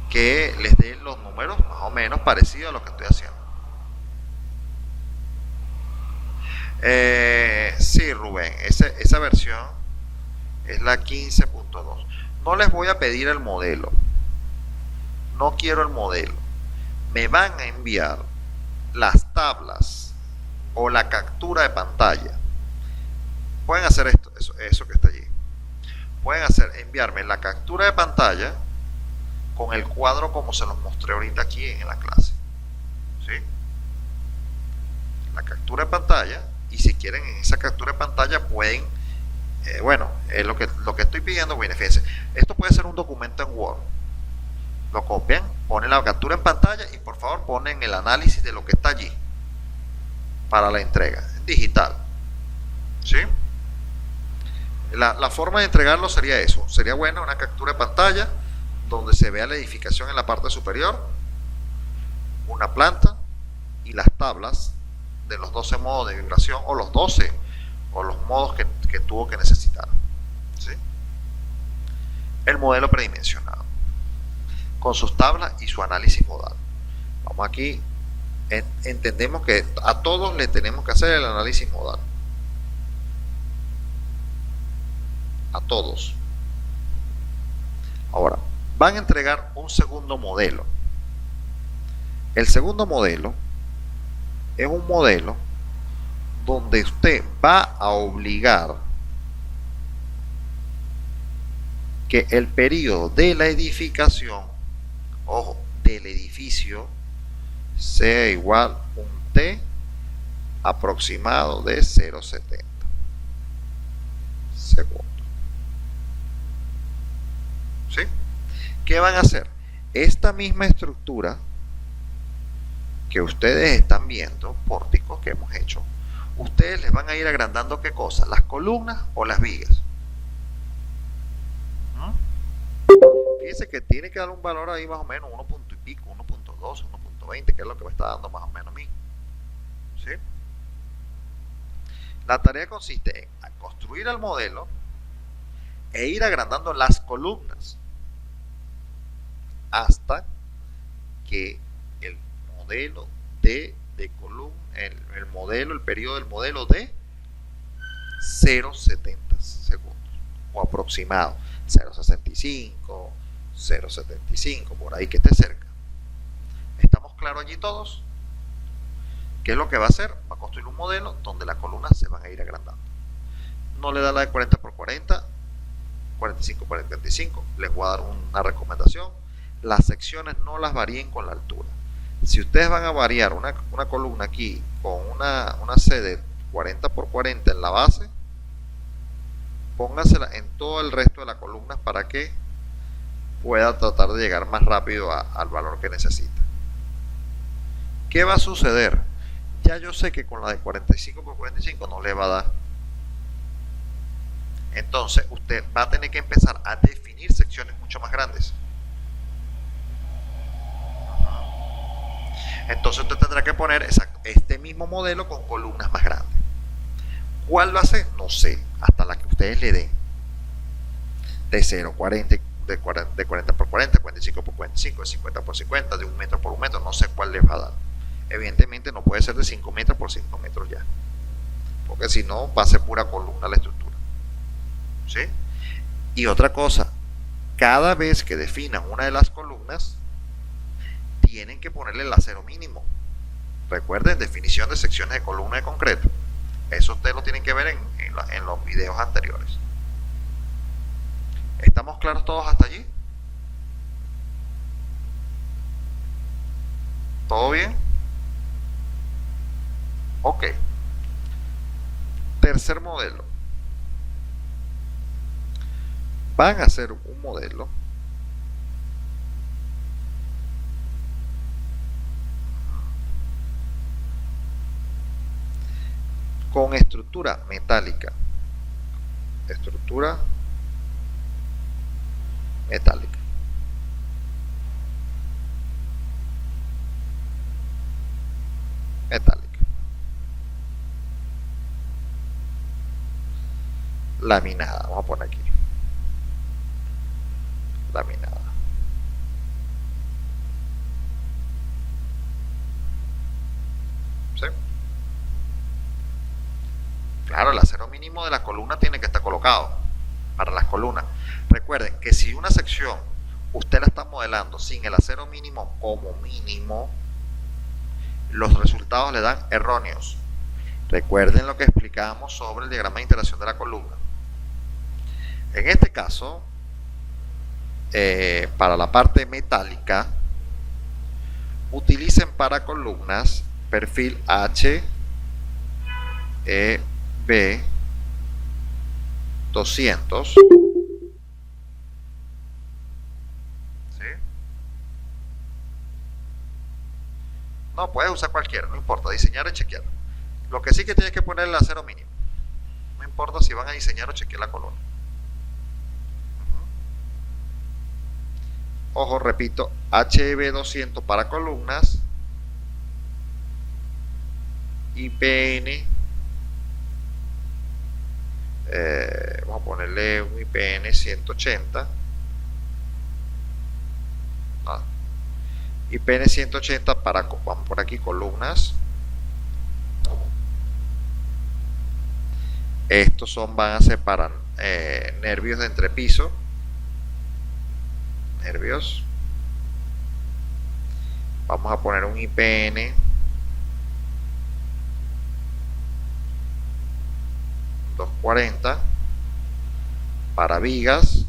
que les den los números más o menos parecidos a lo que estoy haciendo. Sí, Rubén, esa versión es la 15.2. No les voy a pedir el modelo, no quiero el modelo, me van a enviar las tablas o la captura de pantalla. Pueden hacer esto, eso que está allí. Pueden enviarme la captura de pantalla con el cuadro como se los mostré ahorita aquí en la clase. ¿Sí? La captura de pantalla, y si quieren en esa captura de pantalla pueden, lo que estoy pidiendo, bueno, fíjense, esto puede ser un documento en Word. Lo copian, ponen la captura en pantalla y por favor ponen el análisis de lo que está allí para la entrega digital. ¿Sí? La forma de entregarlo sería eso. Sería bueno una captura de pantalla donde se vea la edificación en la parte superior, una planta y las tablas de los 12 modos de vibración, o los 12 o los modos que tuvo que necesitar. ¿Sí? El modelo predimensionado con sus tablas y su análisis modal. Vamos aquí, entendemos que a todos le tenemos que hacer el análisis modal. A todos. Ahora, van a entregar un segundo modelo. El segundo modelo es un modelo donde usted va a obligar que el periodo de la edificación, ojo, del edificio, sea igual a un T aproximado de 0,70 segundos. ¿Sí? ¿Qué van a hacer? Esta misma estructura que ustedes están viendo, pórticos que hemos hecho, ustedes les van a ir agrandando ¿qué cosa? ¿Las columnas o las vigas? Fíjense que tiene que dar un valor ahí más o menos 1 punto y pico, 1.2, 1.20, que es lo que me está dando más o menos a mí. ¿Sí? La tarea consiste en construir el modelo e ir agrandando las columnas hasta que el modelo de columna, el periodo del modelo de 0,70 segundos o aproximado 0,65, 0,75, por ahí que esté cerca. ¿Estamos claros allí todos? ¿Qué es lo que va a hacer? Va a construir un modelo donde las columnas se van a ir agrandando. No le da la de 40 por 40, 45 por 35. Les voy a dar una recomendación. Las secciones no las varíen con la altura. Si ustedes van a variar una columna aquí con una C de 40 por 40 en la base, póngansela en todo el resto de las columnas para que pueda tratar de llegar más rápido al valor que necesita. ¿Qué va a suceder? Ya yo sé que con la de 45 por 45 no le va a dar. Entonces usted va a tener que empezar a definir secciones mucho más grandes. Entonces usted tendrá que poner este mismo modelo con columnas más grandes. ¿Cuál va a ser? No sé, hasta la que ustedes le den. De 0, 40, de 40 por 40, 45 por 45, de 50 por 50, de 1 metro por 1 metro, no sé cuál les va a dar. Evidentemente no puede ser de 5 metros por 5 metros ya, porque si no va a ser pura columna la estructura. ¿Sí? Y otra cosa, cada vez que definan una de las columnas, tienen que ponerle el acero mínimo. Recuerden, definición de secciones de columna de concreto. Eso ustedes lo tienen que ver en los videos anteriores. ¿Estamos claros todos hasta allí? ¿Todo bien? Ok. Tercer modelo. Van a hacer un modelo con estructura metálica. Estructura metálica. Metálica. Laminada, vamos a poner aquí. Laminada. ¿Sí? Claro, el acero mínimo de la columna tiene que estar colocado para las columnas. Recuerden que si una sección usted la está modelando sin el acero mínimo como mínimo, los resultados le dan erróneos. Recuerden lo que explicábamos sobre el diagrama de interacción de la columna. En este caso, para la parte metálica, utilicen para columnas perfil H, E, B 200. ¿Sí? No, puedes usar cualquiera, no importa, diseñar y chequear. Lo que sí que tienes que poner el acero mínimo. No importa si van a diseñar o chequear la columna. Ojo, repito, HB 200 para columnas, IPN, vamos a ponerle un IPN 180, IPN 180 para, vamos por aquí, columnas. Estos van a ser para nervios de entrepiso. Nervios. Vamos a poner un IPN 240 para vigas.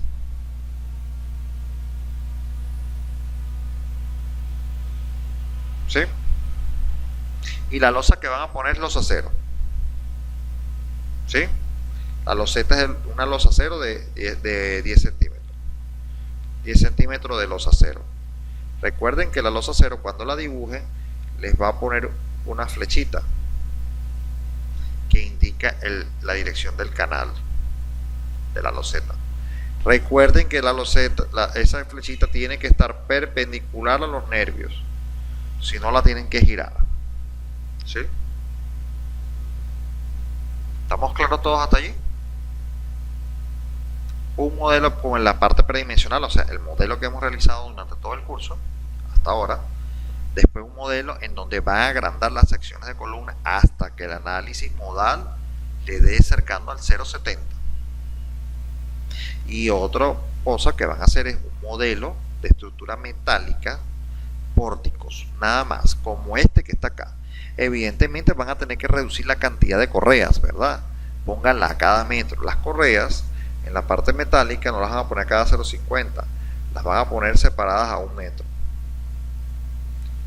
¿Sí? Y la losa que van a poner es losa acero. ¿Sí? La loseta es una losa acero de 10 centímetros. 10 centímetros de losa acero. Recuerden que la losa acero, cuando la dibujen, les va a poner una flechita que indica la dirección del canal de la loseta. Recuerden que la loseta, esa flechita tiene que estar perpendicular a los nervios, si no la tienen que girar. ¿Sí? ¿Estamos claros todos hasta allí? Un modelo con la parte predimensional, o sea, el modelo que hemos realizado durante todo el curso hasta ahora. Después un modelo en donde van a agrandar las secciones de columna hasta que el análisis modal le dé cercano al 0,70. Y otra cosa que van a hacer es un modelo de estructura metálica, pórticos, nada más, como este que está acá. Evidentemente van a tener que reducir la cantidad de correas, ¿verdad? Pónganla a cada metro. Las correas en la parte metálica no las van a poner cada 0,50, las van a poner separadas a 1 metro.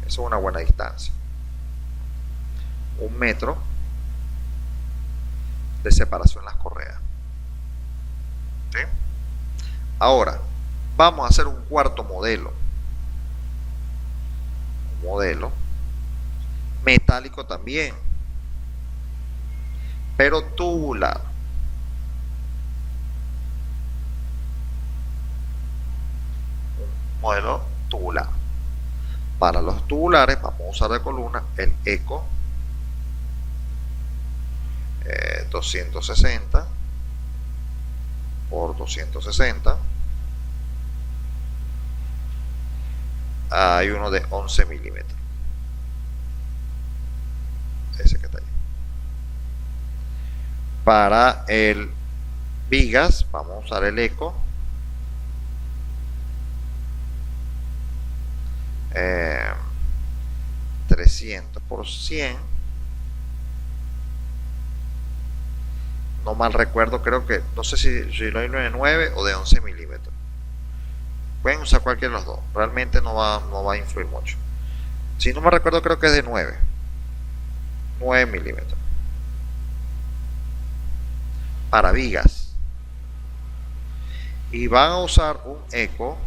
Eso es una buena distancia. 1 metro de separación en las correas. ¿Sí? Ahora, vamos a hacer un cuarto modelo. Un modelo metálico también, pero tubular. Un modelo tubular. Para los tubulares vamos a usar de columna el ECO 260 por 260. Hay uno de 11 milímetros, ese que está ahí. Para el vigas vamos a usar el ECO 300 por 100. No mal recuerdo, creo que, no sé si lo hay de 9 o de 11 milímetros. Pueden usar cualquiera de los dos, realmente no va a influir mucho. Si no me recuerdo, creo que es de 9 milímetros. Para vigas. Y van a usar un ECO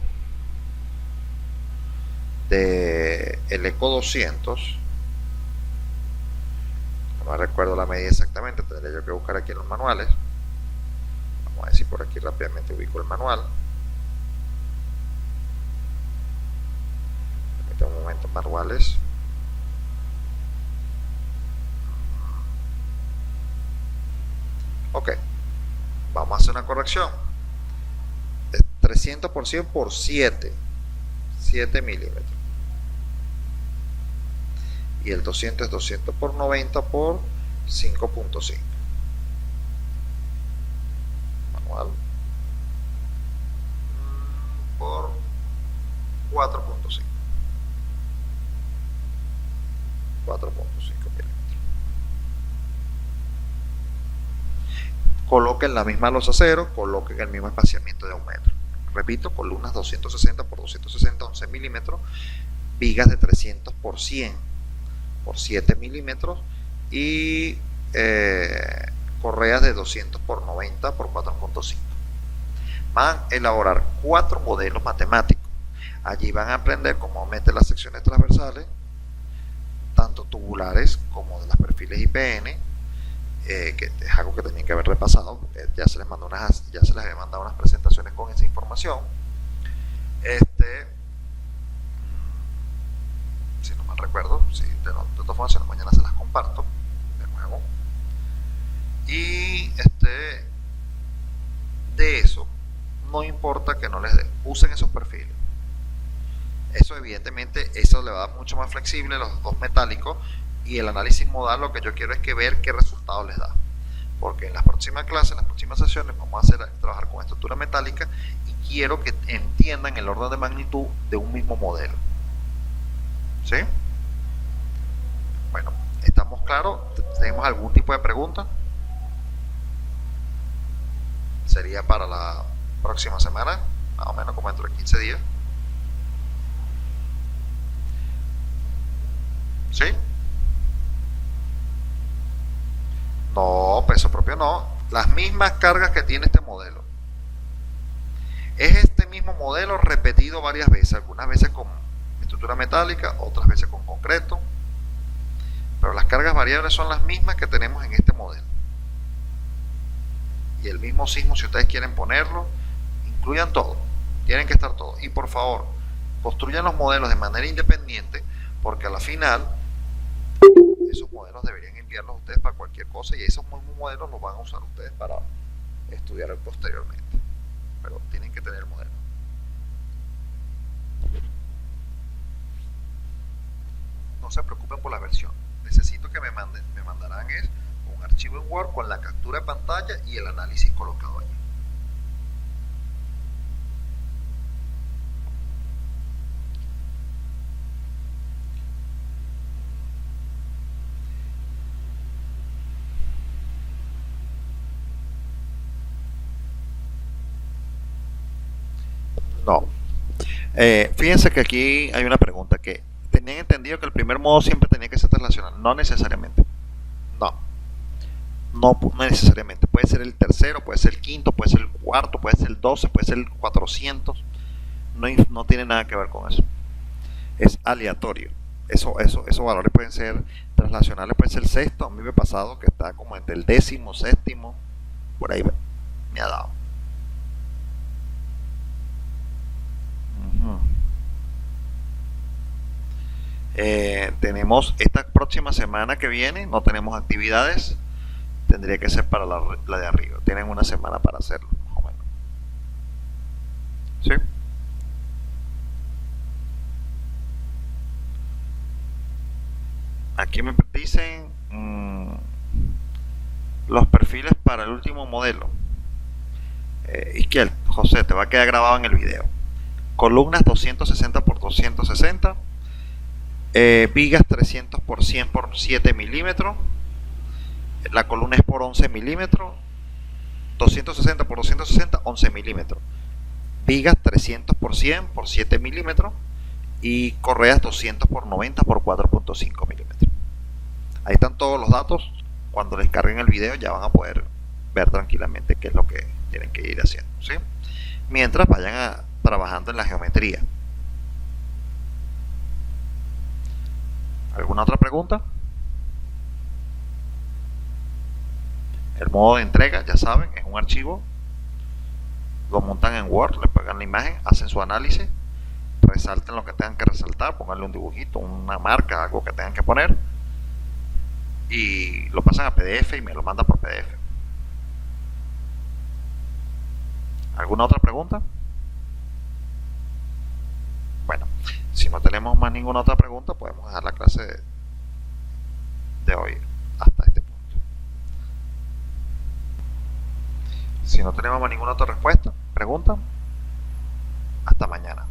el ECO 200. No me recuerdo la medida exactamente, tendría yo que buscar aquí en los manuales. Vamos a ver si por aquí rápidamente ubico el manual. Permítanme un momento, manuales. Ok, vamos a hacer una corrección. 300 por 100 por 7 milímetros. Y el 200 es 200 por 90 por 5.5. Manual. 4.5 milímetros. Coloquen la misma losa cero, coloquen el mismo espaciamiento de 1 metro. Repito, columnas 260 por 260, 11 milímetros, vigas de 300 por 100 por 7 milímetros y correas de 200 por 90 por 4.5. Van a elaborar 4 modelos matemáticos. Allí van a aprender cómo meter las secciones transversales, tanto tubulares como de los perfiles IPN, que es algo que tenían que haber repasado, ya se les había mandado unas presentaciones con esa información. Si no mal recuerdo, de todas formas, si no, mañana se las comparto de nuevo. Y de eso, no importa que no les den, usen esos perfiles. Eso evidentemente, eso le va a dar mucho más flexible los dos metálicos, y el análisis modal lo que yo quiero es que ver qué resultado les da, porque en las próximas clases, en las próximas sesiones vamos a trabajar con estructura metálica y quiero que entiendan el orden de magnitud de un mismo modelo. ¿Sí? Bueno, ¿estamos claros? ¿Tenemos algún tipo de pregunta? Sería para la próxima semana, más o menos como dentro de 15 días. ¿Sí? No, peso propio no. Las mismas cargas que tiene este modelo. Es este mismo modelo repetido varias veces, algunas veces con estructura metálica, otras veces con concreto. Pero las cargas variables son las mismas que tenemos en este modelo. Y el mismo sismo, si ustedes quieren ponerlo, incluyan todo. Tienen que estar todos. Y por favor, construyan los modelos de manera independiente, porque a la final esos modelos deberían enviarlos a ustedes para cualquier cosa, y esos mismos modelos los van a usar ustedes para estudiar posteriormente, pero tienen que tener el modelo. No se preocupen por la versión, necesito que me mandarán un archivo en Word con la captura de pantalla y el análisis colocado allí. No. Fíjense que aquí hay una pregunta, que tenían entendido que el primer modo siempre tenía que ser traslacional. No necesariamente. No necesariamente. Puede ser el tercero, puede ser el quinto, puede ser el cuarto, puede ser el 12, puede ser el 400. No tiene nada que ver con eso. Es aleatorio. Esos valores pueden ser traslacionales, puede ser el sexto. A mí me ha pasado que está como entre el décimo, séptimo, por ahí me ha dado. Tenemos esta próxima semana que viene, no tenemos actividades, tendría que ser para la de arriba. Tienen una semana para hacerlo, más o menos. ¿Sí? Aquí me dicen los perfiles para el último modelo. Izquiel, José, te va a quedar grabado en el video. Columnas 260 por 260, vigas 300 por 100 por 7 milímetros, la columna es por 11 milímetros, 260 por 260, 11 milímetros, vigas 300 por 100 por 7 milímetros y correas 200 por 90 por 4.5 milímetros. Ahí están todos los datos. Cuando les carguen el video ya van a poder ver tranquilamente qué es lo que tienen que ir haciendo, ¿sí? Mientras vayan trabajando en la geometría. ¿Alguna otra pregunta? El modo de entrega, ya saben, es un archivo, lo montan en Word, le pegan la imagen, hacen su análisis, resalten lo que tengan que resaltar, pónganle un dibujito, una marca, algo que tengan que poner, y lo pasan a PDF y me lo mandan por PDF. ¿Alguna otra pregunta? Bueno, si no tenemos más ninguna otra pregunta, podemos dejar la clase de hoy hasta este punto. Si no tenemos más ninguna otra pregunta, hasta mañana.